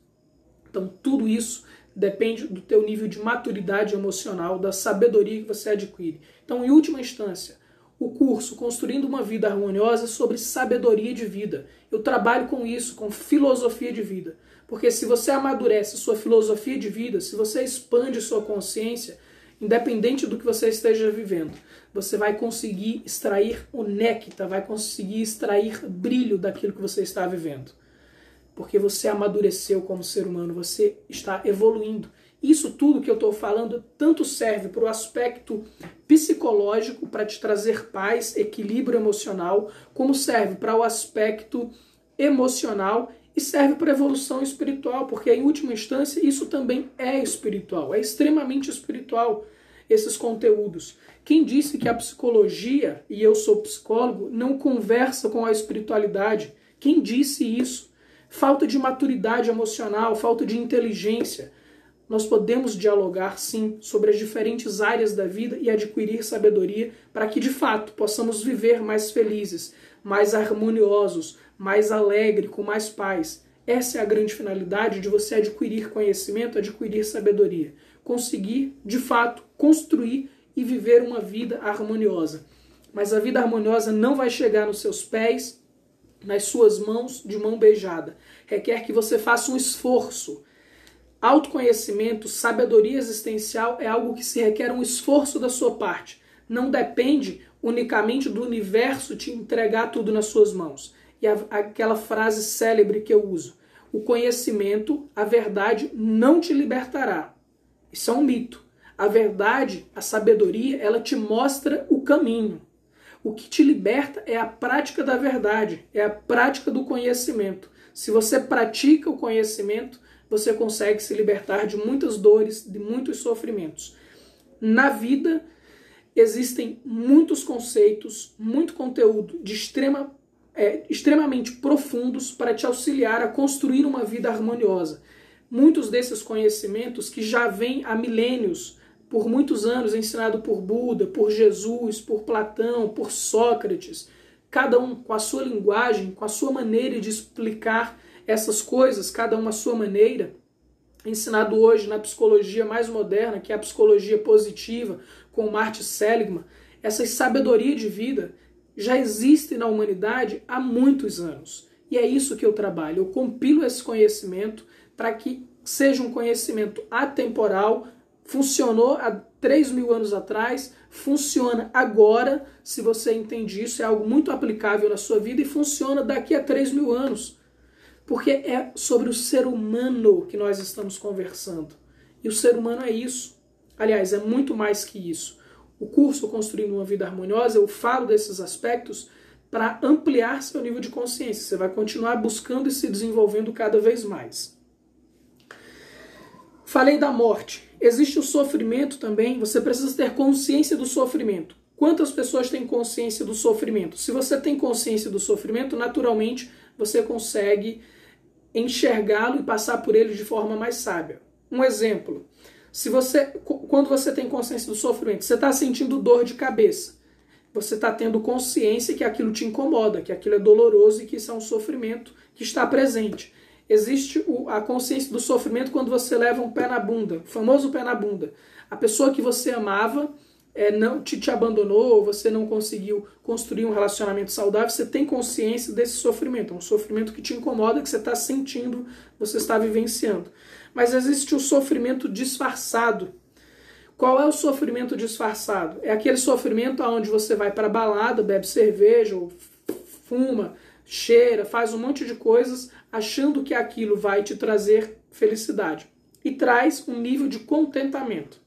Então tudo isso depende do teu nível de maturidade emocional, da sabedoria que você adquire. Então, em última instância, o curso Construindo uma Vida Harmoniosa é sobre sabedoria de vida. Eu trabalho com isso, com filosofia de vida. Porque se você amadurece sua filosofia de vida, se você expande sua consciência, independente do que você esteja vivendo, você vai conseguir extrair o néctar, vai conseguir extrair brilho daquilo que você está vivendo. Porque você amadureceu como ser humano, você está evoluindo. Isso tudo que eu estou falando tanto serve para o aspecto psicológico, para te trazer paz, equilíbrio emocional, como serve para o aspecto emocional e serve para a evolução espiritual, porque em última instância isso também é espiritual, é extremamente espiritual esses conteúdos. Quem disse que a psicologia, e eu sou psicólogo, não conversa com a espiritualidade? Quem disse isso? Falta de maturidade emocional, falta de inteligência. Nós podemos dialogar, sim, sobre as diferentes áreas da vida e adquirir sabedoria para que, de fato, possamos viver mais felizes, mais harmoniosos, mais alegres, com mais paz. Essa é a grande finalidade de você adquirir conhecimento, adquirir sabedoria. Conseguir, de fato, construir e viver uma vida harmoniosa. Mas a vida harmoniosa não vai chegar nos seus pés, nas suas mãos, de mão beijada. Requer que você faça um esforço. Autoconhecimento, sabedoria existencial é algo que se requer um esforço da sua parte. Não depende unicamente do universo te entregar tudo nas suas mãos. E aquela frase célebre que eu uso: o conhecimento, a verdade, não te libertará. Isso é um mito. A verdade, a sabedoria, ela te mostra o caminho. O que te liberta é a prática da verdade, é a prática do conhecimento. Se você pratica o conhecimento, você consegue se libertar de muitas dores, de muitos sofrimentos. Na vida, existem muitos conceitos, muito conteúdo de extremamente profundos para te auxiliar a construir uma vida harmoniosa. Muitos desses conhecimentos que já vêm há milênios, por muitos anos, ensinado por Buda, por Jesus, por Platão, por Sócrates, cada um com a sua linguagem, com a sua maneira de explicar essas coisas, cada um à sua maneira, ensinado hoje na psicologia mais moderna, que é a psicologia positiva, com Martin Seligman. Essa sabedoria de vida já existe na humanidade há muitos anos. E é isso que eu trabalho. Eu compilo esse conhecimento para que seja um conhecimento atemporal. Funcionou há 3.000 anos atrás, funciona agora. Se você entende isso, é algo muito aplicável na sua vida e funciona daqui a 3.000 anos. Porque é sobre o ser humano que nós estamos conversando. E o ser humano é isso. Aliás, é muito mais que isso. O curso Construindo uma Vida Harmoniosa, eu falo desses aspectos para ampliar seu nível de consciência. Você vai continuar buscando e se desenvolvendo cada vez mais. Falei da morte. Existe o sofrimento também. Você precisa ter consciência do sofrimento. Quantas pessoas têm consciência do sofrimento? Se você tem consciência do sofrimento, naturalmente você consegue enxergá-lo e passar por ele de forma mais sábia. Um exemplo, quando você tem consciência do sofrimento, você está sentindo dor de cabeça, você está tendo consciência que aquilo te incomoda, que aquilo é doloroso e que isso é um sofrimento que está presente. Existe a consciência do sofrimento quando você leva um pé na bunda, o famoso pé na bunda. A pessoa que você amava não te abandonou, você não conseguiu construir um relacionamento saudável, você tem consciência desse sofrimento. É um sofrimento que te incomoda, que você está sentindo, você está vivenciando. Mas existe o sofrimento disfarçado. Qual é o sofrimento disfarçado? É aquele sofrimento onde você vai para a balada, bebe cerveja, ou fuma, cheira, faz um monte de coisas, achando que aquilo vai te trazer felicidade. E traz um nível de contentamento.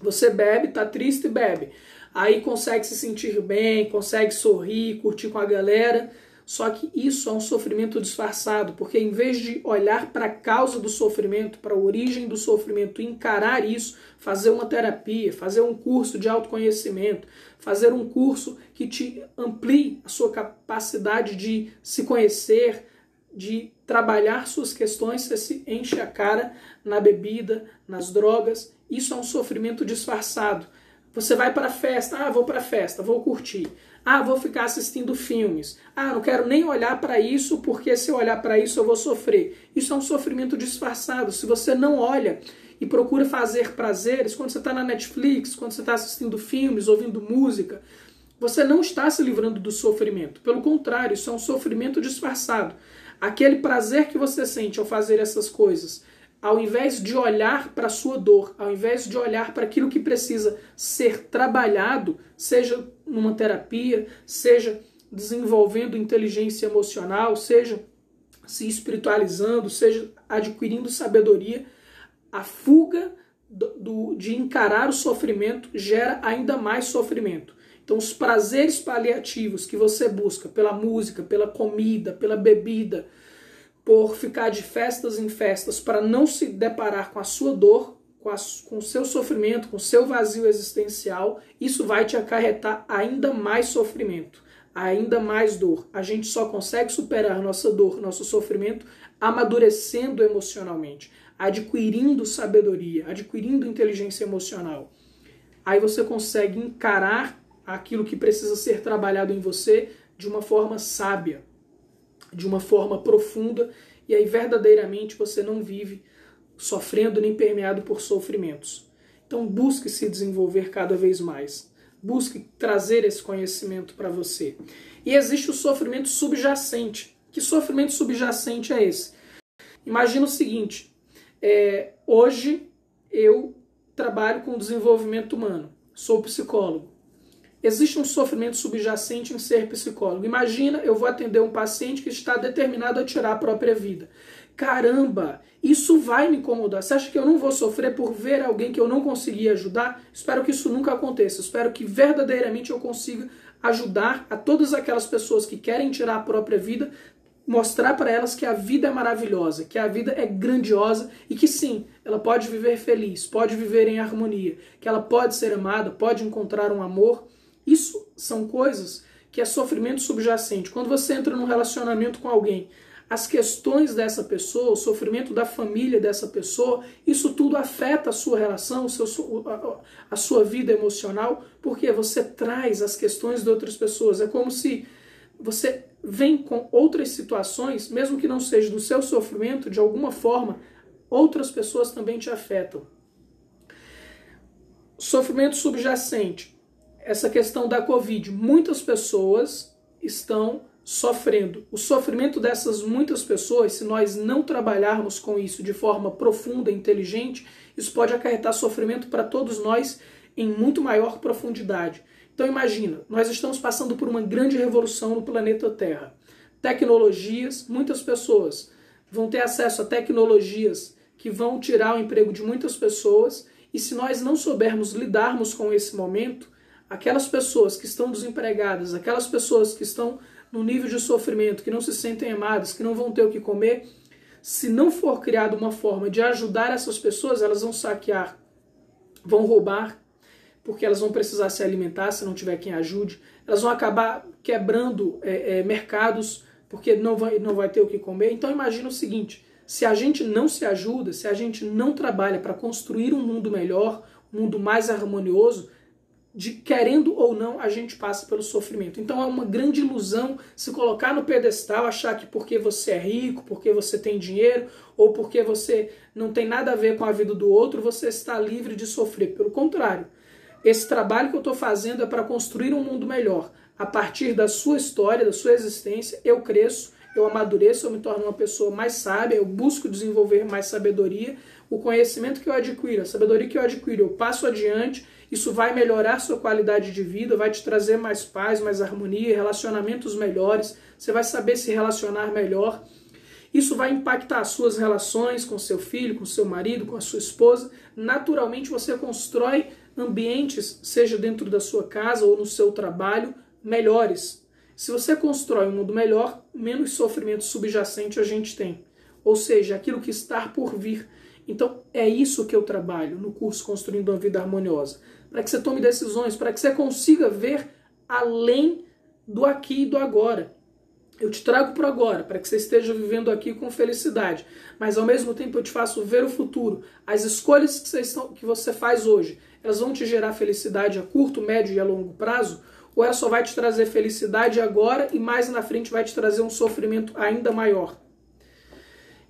Você bebe, tá triste e bebe. Aí consegue se sentir bem, consegue sorrir, curtir com a galera. Só que isso é um sofrimento disfarçado, porque em vez de olhar para a causa do sofrimento, para a origem do sofrimento, encarar isso, fazer uma terapia, fazer um curso de autoconhecimento, fazer um curso que te amplie a sua capacidade de se conhecer, de trabalhar suas questões, você se enche a cara na bebida, nas drogas. Isso é um sofrimento disfarçado. Você vai para a festa, vou para a festa, vou curtir. Vou ficar assistindo filmes. Não quero nem olhar para isso, porque se eu olhar para isso eu vou sofrer. Isso é um sofrimento disfarçado. Se você não olha e procura fazer prazeres, quando você está na Netflix, quando você está assistindo filmes, ouvindo música, você não está se livrando do sofrimento. Pelo contrário, isso é um sofrimento disfarçado. Aquele prazer que você sente ao fazer essas coisas, ao invés de olhar para a sua dor, ao invés de olhar para aquilo que precisa ser trabalhado, seja numa terapia, seja desenvolvendo inteligência emocional, seja se espiritualizando, seja adquirindo sabedoria, a fuga de encarar o sofrimento gera ainda mais sofrimento. Então os prazeres paliativos que você busca pela música, pela comida, pela bebida, por ficar de festas em festas para não se deparar com a sua dor, com o seu sofrimento, com o seu vazio existencial, isso vai te acarretar ainda mais sofrimento, ainda mais dor. A gente só consegue superar nossa dor, nosso sofrimento, amadurecendo emocionalmente, adquirindo sabedoria, adquirindo inteligência emocional. Aí você consegue encarar aquilo que precisa ser trabalhado em você de uma forma sábia, de uma forma profunda, e aí verdadeiramente você não vive sofrendo nem permeado por sofrimentos. Então busque se desenvolver cada vez mais. Busque trazer esse conhecimento para você. E existe o sofrimento subjacente. Que sofrimento subjacente é esse? Imagina o seguinte, hoje eu trabalho com desenvolvimento humano, sou psicólogo. Existe um sofrimento subjacente em ser psicólogo. Imagina, eu vou atender um paciente que está determinado a tirar a própria vida. Caramba, isso vai me incomodar. Você acha que eu não vou sofrer por ver alguém que eu não consegui ajudar? Espero que isso nunca aconteça. Espero que verdadeiramente eu consiga ajudar a todas aquelas pessoas que querem tirar a própria vida, mostrar para elas que a vida é maravilhosa, que a vida é grandiosa e que sim, ela pode viver feliz, pode viver em harmonia, que ela pode ser amada, pode encontrar um amor. Isso são coisas que é sofrimento subjacente. Quando você entra num relacionamento com alguém, as questões dessa pessoa, o sofrimento da família dessa pessoa, isso tudo afeta a sua relação, a sua vida emocional, porque você traz as questões de outras pessoas. É como se você vem com outras situações, mesmo que não seja do seu sofrimento, de alguma forma, outras pessoas também te afetam. Sofrimento subjacente. Essa questão da Covid, muitas pessoas estão sofrendo. O sofrimento dessas muitas pessoas, se nós não trabalharmos com isso de forma profunda e inteligente, isso pode acarretar sofrimento para todos nós em muito maior profundidade. Então imagina, nós estamos passando por uma grande revolução no planeta Terra. Tecnologias, muitas pessoas vão ter acesso a tecnologias que vão tirar o emprego de muitas pessoas, e se nós não soubermos lidarmos com esse momento, aquelas pessoas que estão desempregadas, aquelas pessoas que estão no nível de sofrimento, que não se sentem amadas, que não vão ter o que comer, se não for criada uma forma de ajudar essas pessoas, elas vão saquear, vão roubar, porque elas vão precisar se alimentar se não tiver quem ajude, elas vão acabar quebrando mercados, porque não vai ter o que comer. Então imagina o seguinte, se a gente não se ajuda, se a gente não trabalha para construir um mundo melhor, um mundo mais harmonioso, querendo ou não, a gente passa pelo sofrimento. Então é uma grande ilusão se colocar no pedestal, achar que porque você é rico, porque você tem dinheiro, ou porque você não tem nada a ver com a vida do outro, você está livre de sofrer. Pelo contrário, esse trabalho que eu estou fazendo é para construir um mundo melhor. A partir da sua história, da sua existência, eu cresço, eu amadureço, eu me torno uma pessoa mais sábia, eu busco desenvolver mais sabedoria. O conhecimento que eu adquiro, a sabedoria que eu adquiro, eu passo adiante. Isso vai melhorar sua qualidade de vida, vai te trazer mais paz, mais harmonia, relacionamentos melhores, você vai saber se relacionar melhor. Isso vai impactar as suas relações com seu filho, com seu marido, com a sua esposa. Naturalmente você constrói ambientes, seja dentro da sua casa ou no seu trabalho, melhores. Se você constrói um mundo melhor, menos sofrimento subjacente a gente tem. Ou seja, aquilo que está por vir. Então é isso que eu trabalho no curso Construindo uma Vida Harmoniosa. Para que você tome decisões, para que você consiga ver além do aqui e do agora. Eu te trago para o agora, para que você esteja vivendo aqui com felicidade. Mas ao mesmo tempo eu te faço ver o futuro. As escolhas que você faz hoje, elas vão te gerar felicidade a curto, médio e a longo prazo? Ou ela só vai te trazer felicidade agora e mais na frente vai te trazer um sofrimento ainda maior?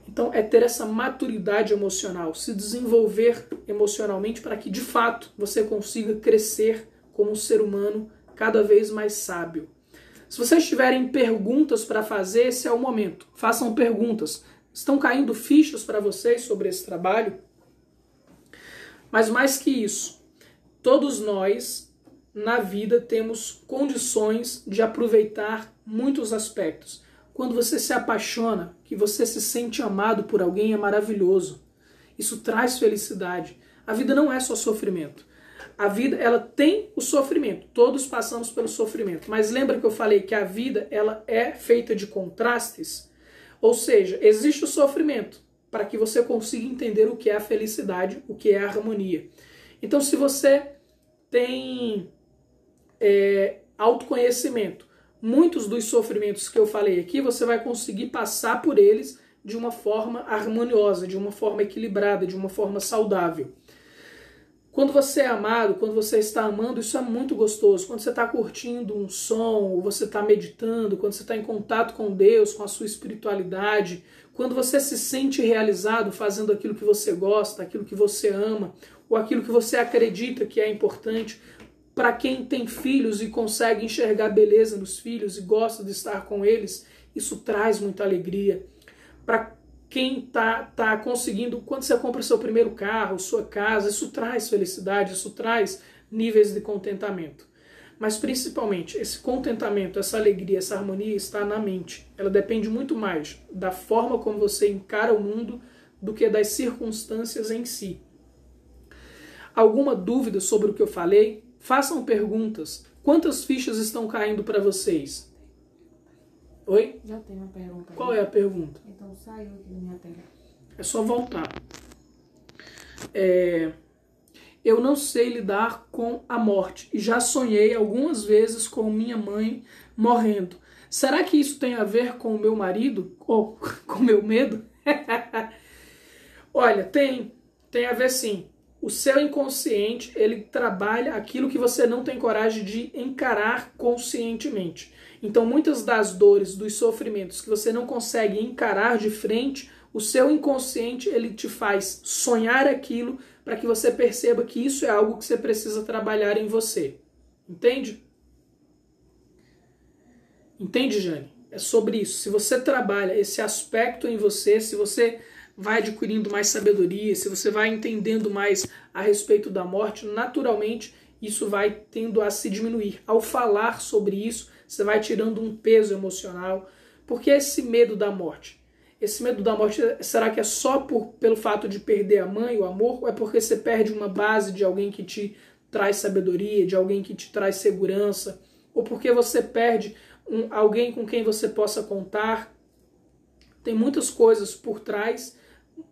Então é ter essa maturidade emocional, se desenvolver emocionalmente para que de fato você consiga crescer como um ser humano cada vez mais sábio. Se vocês tiverem perguntas para fazer, esse é o momento. Façam perguntas. Estão caindo fichas para vocês sobre esse trabalho? Mas mais que isso, todos nós, na vida, temos condições de aproveitar muitos aspectos. Quando você se apaixona, que você se sente amado por alguém, é maravilhoso. Isso traz felicidade. A vida não é só sofrimento. A vida, ela tem o sofrimento. Todos passamos pelo sofrimento. Mas lembra que eu falei que a vida, ela é feita de contrastes? Ou seja, existe o sofrimento para que você consiga entender o que é a felicidade, o que é a harmonia. Então, se você tem autoconhecimento, muitos dos sofrimentos que eu falei aqui, você vai conseguir passar por eles de uma forma harmoniosa, de uma forma equilibrada, de uma forma saudável. Quando você é amado, quando você está amando, isso é muito gostoso. Quando você está curtindo um som, ou você está meditando, quando você está em contato com Deus, com a sua espiritualidade, quando você se sente realizado fazendo aquilo que você gosta, aquilo que você ama, ou aquilo que você acredita que é importante. Para quem tem filhos e consegue enxergar beleza nos filhos e gosta de estar com eles, isso traz muita alegria. Para quem tá conseguindo, quando você compra seu primeiro carro, sua casa, isso traz felicidade, isso traz níveis de contentamento. Mas principalmente, esse contentamento, essa alegria, essa harmonia está na mente. Ela depende muito mais da forma como você encara o mundo do que das circunstâncias em si. Alguma dúvida sobre o que eu falei? Façam perguntas. Quantas fichas estão caindo para vocês? Oi? Já tem uma pergunta. Qual é a pergunta? Então saiu aqui da minha tela. É só voltar. Eu não sei lidar com a morte e já sonhei algumas vezes com minha mãe morrendo. Será que isso tem a ver com o meu marido? Ou com o meu medo? Olha, tem a ver sim. O seu inconsciente, ele trabalha aquilo que você não tem coragem de encarar conscientemente. Então, muitas das dores, dos sofrimentos que você não consegue encarar de frente, o seu inconsciente, ele te faz sonhar aquilo para que você perceba que isso é algo que você precisa trabalhar em você. Entende? Entende, Jane? É sobre isso. Se você trabalha esse aspecto em você, se você vai adquirindo mais sabedoria, se você vai entendendo mais a respeito da morte, naturalmente isso vai tendo a se diminuir. Ao falar sobre isso, você vai tirando um peso emocional. Por que esse medo da morte? Esse medo da morte, será que é só pelo fato de perder a mãe, o amor, ou é porque você perde uma base de alguém que te traz sabedoria, de alguém que te traz segurança, ou porque você perde alguém com quem você possa contar? Tem muitas coisas por trás,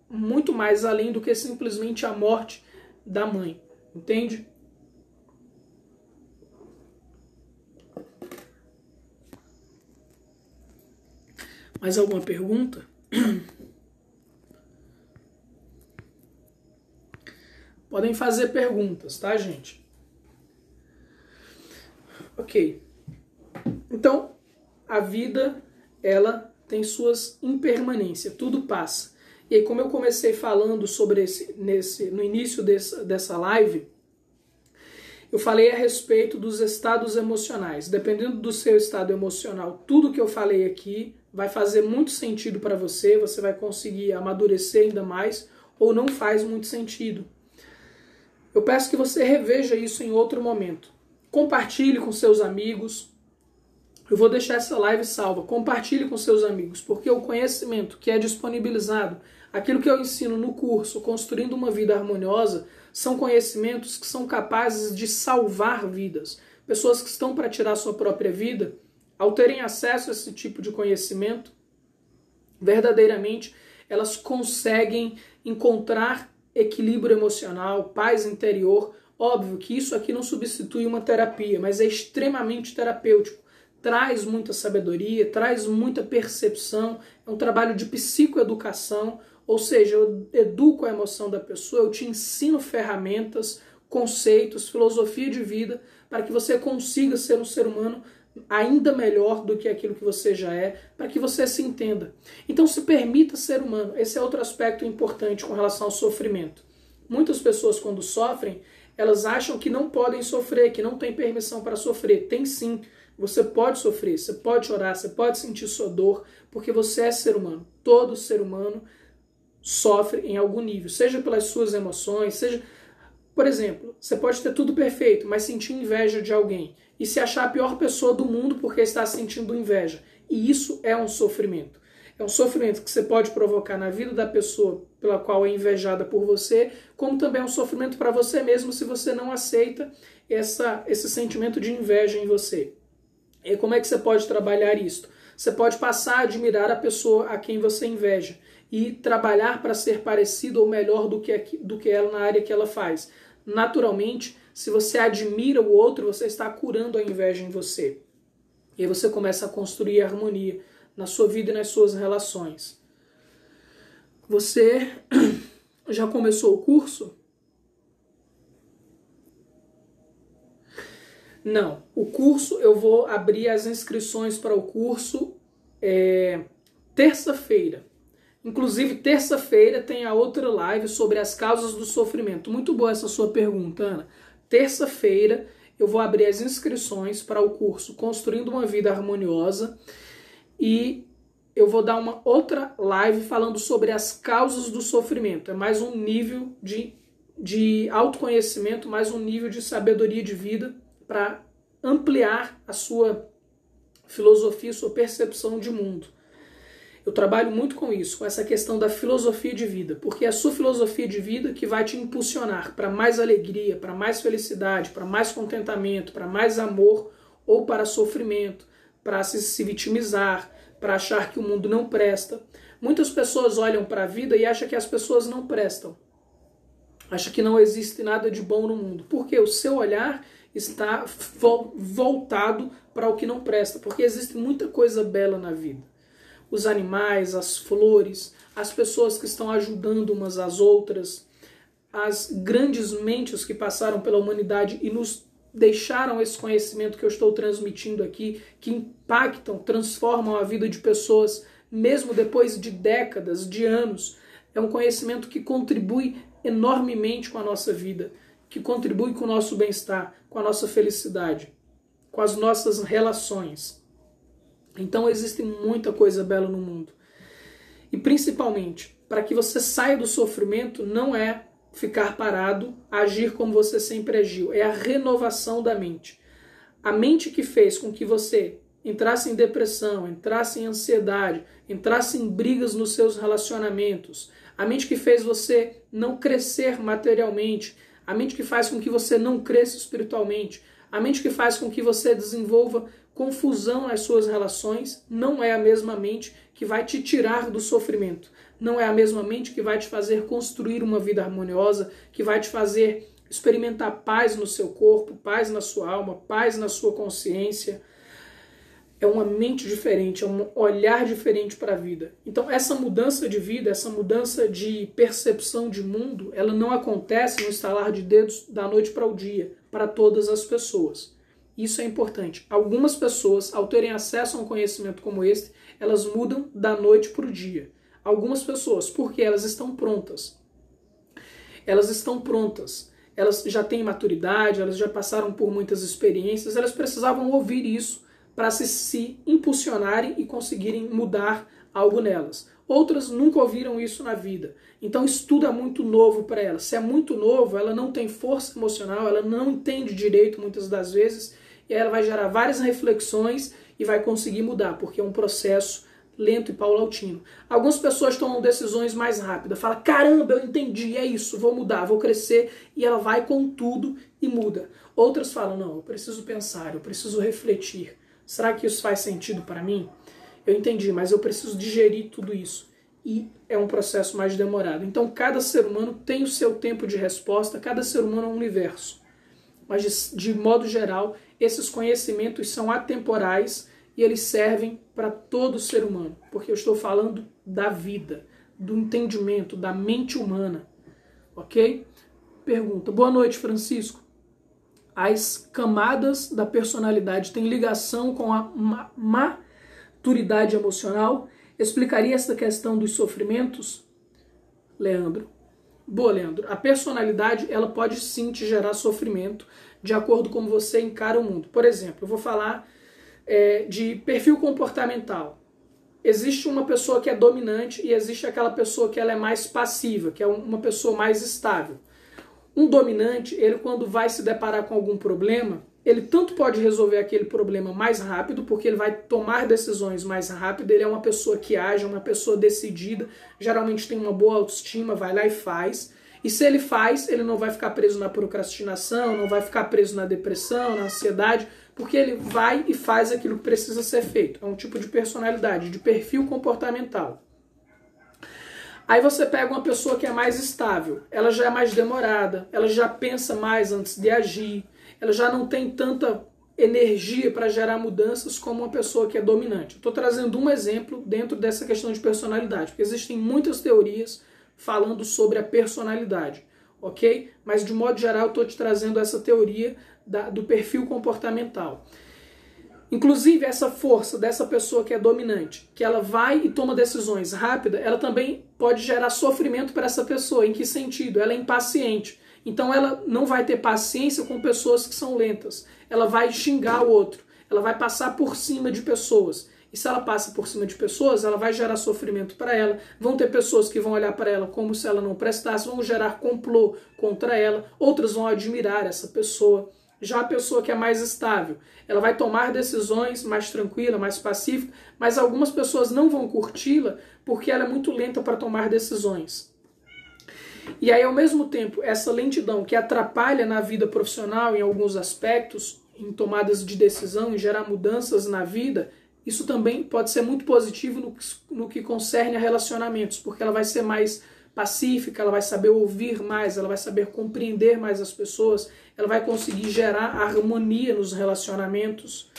muito mais além do que simplesmente a morte da mãe, entende? Mais alguma pergunta? Podem fazer perguntas, tá, gente? Ok. Então, a vida, ela tem suas impermanências, tudo passa. E aí, como eu comecei falando sobre no início dessa live, eu falei a respeito dos estados emocionais. Dependendo do seu estado emocional, tudo que eu falei aqui vai fazer muito sentido para você, você vai conseguir amadurecer ainda mais, ou não faz muito sentido. Eu peço que você reveja isso em outro momento. Compartilhe com seus amigos. Eu vou deixar essa live salva. Compartilhe com seus amigos, porque o conhecimento que é disponibilizado, aquilo que eu ensino no curso, Construindo uma Vida Harmoniosa, são conhecimentos que são capazes de salvar vidas. Pessoas que estão para tirar sua própria vida, ao terem acesso a esse tipo de conhecimento, verdadeiramente elas conseguem encontrar equilíbrio emocional, paz interior. Óbvio que isso aqui não substitui uma terapia, mas é extremamente terapêutico. Traz muita sabedoria, traz muita percepção, é um trabalho de psicoeducação, ou seja, eu educo a emoção da pessoa, eu te ensino ferramentas, conceitos, filosofia de vida, para que você consiga ser um ser humano ainda melhor do que aquilo que você já é, para que você se entenda. Então se permita ser humano. Esse é outro aspecto importante com relação ao sofrimento. Muitas pessoas, quando sofrem, elas acham que não podem sofrer, que não tem permissão para sofrer. Tem sim. Você pode sofrer, você pode chorar, você pode sentir sua dor, porque você é ser humano. Todo ser humano sofre em algum nível, seja pelas suas emoções, seja... Por exemplo, você pode ter tudo perfeito, mas sentir inveja de alguém e se achar a pior pessoa do mundo porque está sentindo inveja. E isso é um sofrimento. É um sofrimento que você pode provocar na vida da pessoa pela qual é invejada por você, como também é um sofrimento para você mesmo se você não aceita esse sentimento de inveja em você. E como é que você pode trabalhar isso? Você pode passar a admirar a pessoa a quem você inveja e trabalhar para ser parecido ou melhor do que ela na área que ela faz. Naturalmente, se você admira o outro, você está curando a inveja em você. E aí você começa a construir harmonia na sua vida e nas suas relações. Você já começou o curso? Não. O curso, eu vou abrir as inscrições para o curso terça-feira. Inclusive, terça-feira tem a outra live sobre as causas do sofrimento. Muito boa essa sua pergunta, Ana. Terça-feira eu vou abrir as inscrições para o curso Construindo uma Vida Harmoniosa e eu vou dar uma outra live falando sobre as causas do sofrimento. É mais um nível de autoconhecimento, mais um nível de sabedoria de vida para ampliar a sua filosofia, sua percepção de mundo. Eu trabalho muito com isso, com essa questão da filosofia de vida, porque é a sua filosofia de vida que vai te impulsionar para mais alegria, para mais felicidade, para mais contentamento, para mais amor ou para sofrimento, para se vitimizar, para achar que o mundo não presta. Muitas pessoas olham para a vida e acham que as pessoas não prestam. Acham que não existe nada de bom no mundo, porque o seu olhar está voltado para o que não presta, porque existe muita coisa bela na vida. Os animais, as flores, as pessoas que estão ajudando umas às outras, as grandes mentes que passaram pela humanidade e nos deixaram esse conhecimento que eu estou transmitindo aqui, que impactam, transformam a vida de pessoas, mesmo depois de décadas, de anos. É um conhecimento que contribui enormemente com a nossa vida, que contribui com o nosso bem-estar, com a nossa felicidade, com as nossas relações. Então existe muita coisa bela no mundo. E principalmente, para que você saia do sofrimento, não é ficar parado, agir como você sempre agiu. É a renovação da mente. A mente que fez com que você entrasse em depressão, entrasse em ansiedade, entrasse em brigas nos seus relacionamentos, a mente que fez você não crescer materialmente, a mente que faz com que você não cresça espiritualmente, a mente que faz com que você desenvolva confusão nas suas relações, não é a mesma mente que vai te tirar do sofrimento. Não é a mesma mente que vai te fazer construir uma vida harmoniosa, que vai te fazer experimentar paz no seu corpo, paz na sua alma, paz na sua consciência. É uma mente diferente, é um olhar diferente para a vida. Então essa mudança de vida, essa mudança de percepção de mundo, ela não acontece no estalar de dedos da noite para o dia, para todas as pessoas. Isso é importante. Algumas pessoas, ao terem acesso a um conhecimento como este, elas mudam da noite para o dia. Algumas pessoas, porque elas estão prontas. Elas estão prontas. Elas já têm maturidade, elas já passaram por muitas experiências, elas precisavam ouvir isso para se impulsionarem e conseguirem mudar algo nelas. Outras nunca ouviram isso na vida. Então isso tudo é muito novo para elas. Se é muito novo, ela não tem força emocional, ela não entende direito muitas das vezes, e ela vai gerar várias reflexões e vai conseguir mudar, porque é um processo lento e paulatino. Algumas pessoas tomam decisões mais rápidas, falam, caramba, eu entendi, é isso, vou mudar, vou crescer, e ela vai com tudo e muda. Outras falam, não, eu preciso pensar, eu preciso refletir. Será que isso faz sentido para mim? Eu entendi, mas eu preciso digerir tudo isso. E é um processo mais demorado. Então cada ser humano tem o seu tempo de resposta, cada ser humano é um universo. Mas de modo geral, esses conhecimentos são atemporais e eles servem para todo ser humano, porque eu estou falando da vida, do entendimento, da mente humana, ok? Pergunta, boa noite, Francisco. As camadas da personalidade têm ligação com a maturidade emocional? Explicaria essa questão dos sofrimentos? Leandro, Boa, Leandro. A personalidade, ela pode sim te gerar sofrimento de acordo com como você encara o mundo. Por exemplo, eu vou falar de perfil comportamental. Existe uma pessoa que é dominante e existe aquela pessoa que ela é mais passiva, que é uma pessoa mais estável. Um dominante, ele quando vai se deparar com algum problema, ele tanto pode resolver aquele problema mais rápido, porque ele vai tomar decisões mais rápido, ele é uma pessoa que age, uma pessoa decidida, geralmente tem uma boa autoestima, vai lá e faz. E se ele faz, ele não vai ficar preso na procrastinação, não vai ficar preso na depressão, na ansiedade, porque ele vai e faz aquilo que precisa ser feito. É um tipo de personalidade, de perfil comportamental. Aí você pega uma pessoa que é mais estável, ela já é mais demorada, ela já pensa mais antes de agir, ela já não tem tanta energia para gerar mudanças como uma pessoa que é dominante. Estou trazendo um exemplo dentro dessa questão de personalidade, porque existem muitas teorias falando sobre a personalidade, ok? Mas de modo geral eu estou te trazendo essa teoria do perfil comportamental. Inclusive essa força dessa pessoa que é dominante, que ela vai e toma decisões rápidas, ela também pode gerar sofrimento para essa pessoa. Em que sentido? Ela é impaciente. Então ela não vai ter paciência com pessoas que são lentas. Ela vai xingar o outro. Ela vai passar por cima de pessoas. E se ela passa por cima de pessoas, ela vai gerar sofrimento para ela. Vão ter pessoas que vão olhar para ela como se ela não prestasse, vão gerar complô contra ela. Outras vão admirar essa pessoa. Já a pessoa que é mais estável, ela vai tomar decisões mais tranquila, mais pacífica, mas algumas pessoas não vão curti-la porque ela é muito lenta para tomar decisões. E aí, ao mesmo tempo, essa lentidão que atrapalha na vida profissional em alguns aspectos, em tomadas de decisão, em gerar mudanças na vida, isso também pode ser muito positivo no que concerne a relacionamentos, porque ela vai ser mais pacífica, ela vai saber ouvir mais, ela vai saber compreender mais as pessoas, ela vai conseguir gerar harmonia nos relacionamentos,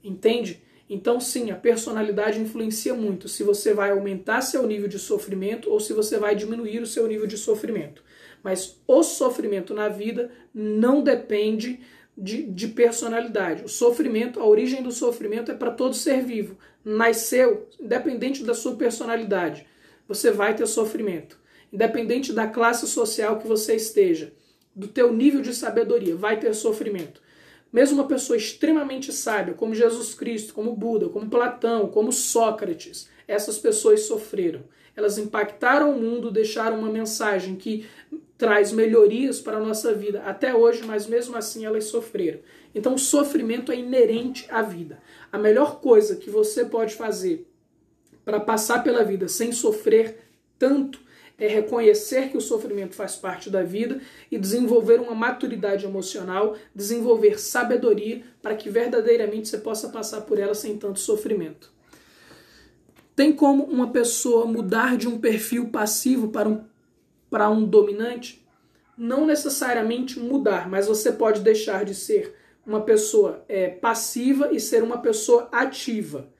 entende? Então sim, a personalidade influencia muito se você vai aumentar seu nível de sofrimento ou se você vai diminuir o seu nível de sofrimento. Mas o sofrimento na vida não depende de personalidade. O sofrimento, a origem do sofrimento é para todo ser vivo. Nasceu, independente da sua personalidade, você vai ter sofrimento. Independente da classe social que você esteja, do teu nível de sabedoria, vai ter sofrimento. Mesmo uma pessoa extremamente sábia, como Jesus Cristo, como Buda, como Platão, como Sócrates, essas pessoas sofreram. Elas impactaram o mundo, deixaram uma mensagem que traz melhorias para a nossa vida até hoje, mas mesmo assim elas sofreram. Então o sofrimento é inerente à vida. A melhor coisa que você pode fazer para passar pela vida sem sofrer tanto é reconhecer que o sofrimento faz parte da vida e desenvolver uma maturidade emocional, desenvolver sabedoria para que verdadeiramente você possa passar por ela sem tanto sofrimento. Tem como uma pessoa mudar de um perfil passivo para um dominante? Não necessariamente mudar, mas você pode deixar de ser uma pessoa passiva e ser uma pessoa ativa.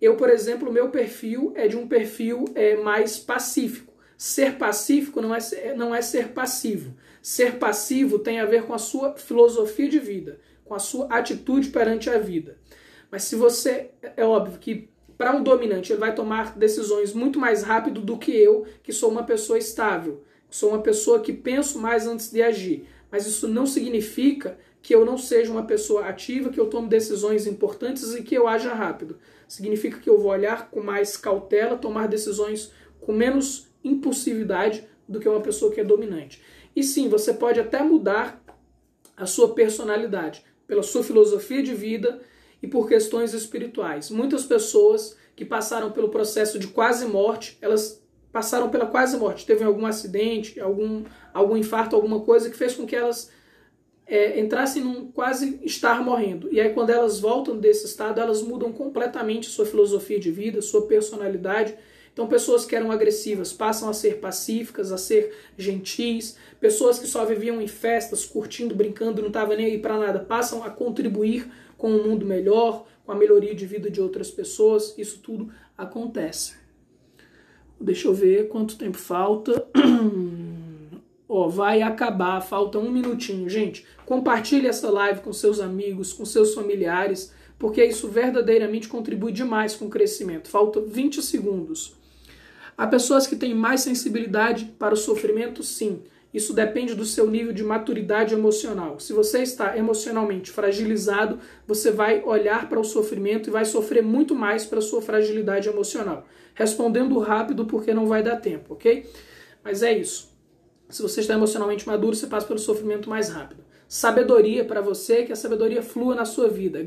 Eu, por exemplo, o meu perfil é de um perfil mais pacífico. Ser pacífico não é ser passivo. Ser passivo tem a ver com a sua filosofia de vida, com a sua atitude perante a vida. Mas se você, é óbvio que para um dominante ele vai tomar decisões muito mais rápido do que eu, que sou uma pessoa estável, sou uma pessoa que penso mais antes de agir. Mas isso não significa que eu não seja uma pessoa ativa, que eu tome decisões importantes e que eu haja rápido. Significa que eu vou olhar com mais cautela, tomar decisões com menos impulsividade do que uma pessoa que é dominante. E sim, você pode até mudar a sua personalidade pela sua filosofia de vida e por questões espirituais. Muitas pessoas que passaram pelo processo de quase morte, elas passaram pela quase morte, teve algum acidente, algum infarto, alguma coisa que fez com que elas entrassem num quase estar morrendo. E aí quando elas voltam desse estado, elas mudam completamente sua filosofia de vida, sua personalidade. Então pessoas que eram agressivas passam a ser pacíficas, a ser gentis. Pessoas que só viviam em festas, curtindo, brincando, não estavam nem aí para nada, passam a contribuir com um mundo melhor, com a melhoria de vida de outras pessoas. Isso tudo acontece. Deixa eu ver quanto tempo falta. Vai acabar, falta 1 minutinho. Gente, compartilhe essa live com seus amigos, com seus familiares, porque isso verdadeiramente contribui demais com o crescimento. Falta 20 segundos. Há pessoas que têm mais sensibilidade para o sofrimento, sim. Isso depende do seu nível de maturidade emocional. Se você está emocionalmente fragilizado, você vai olhar para o sofrimento e vai sofrer muito mais para a sua fragilidade emocional. Respondendo rápido porque não vai dar tempo, ok? Mas é isso. Se você está emocionalmente maduro, você passa pelo sofrimento mais rápido. Sabedoria para você, que a sabedoria flua na sua vida.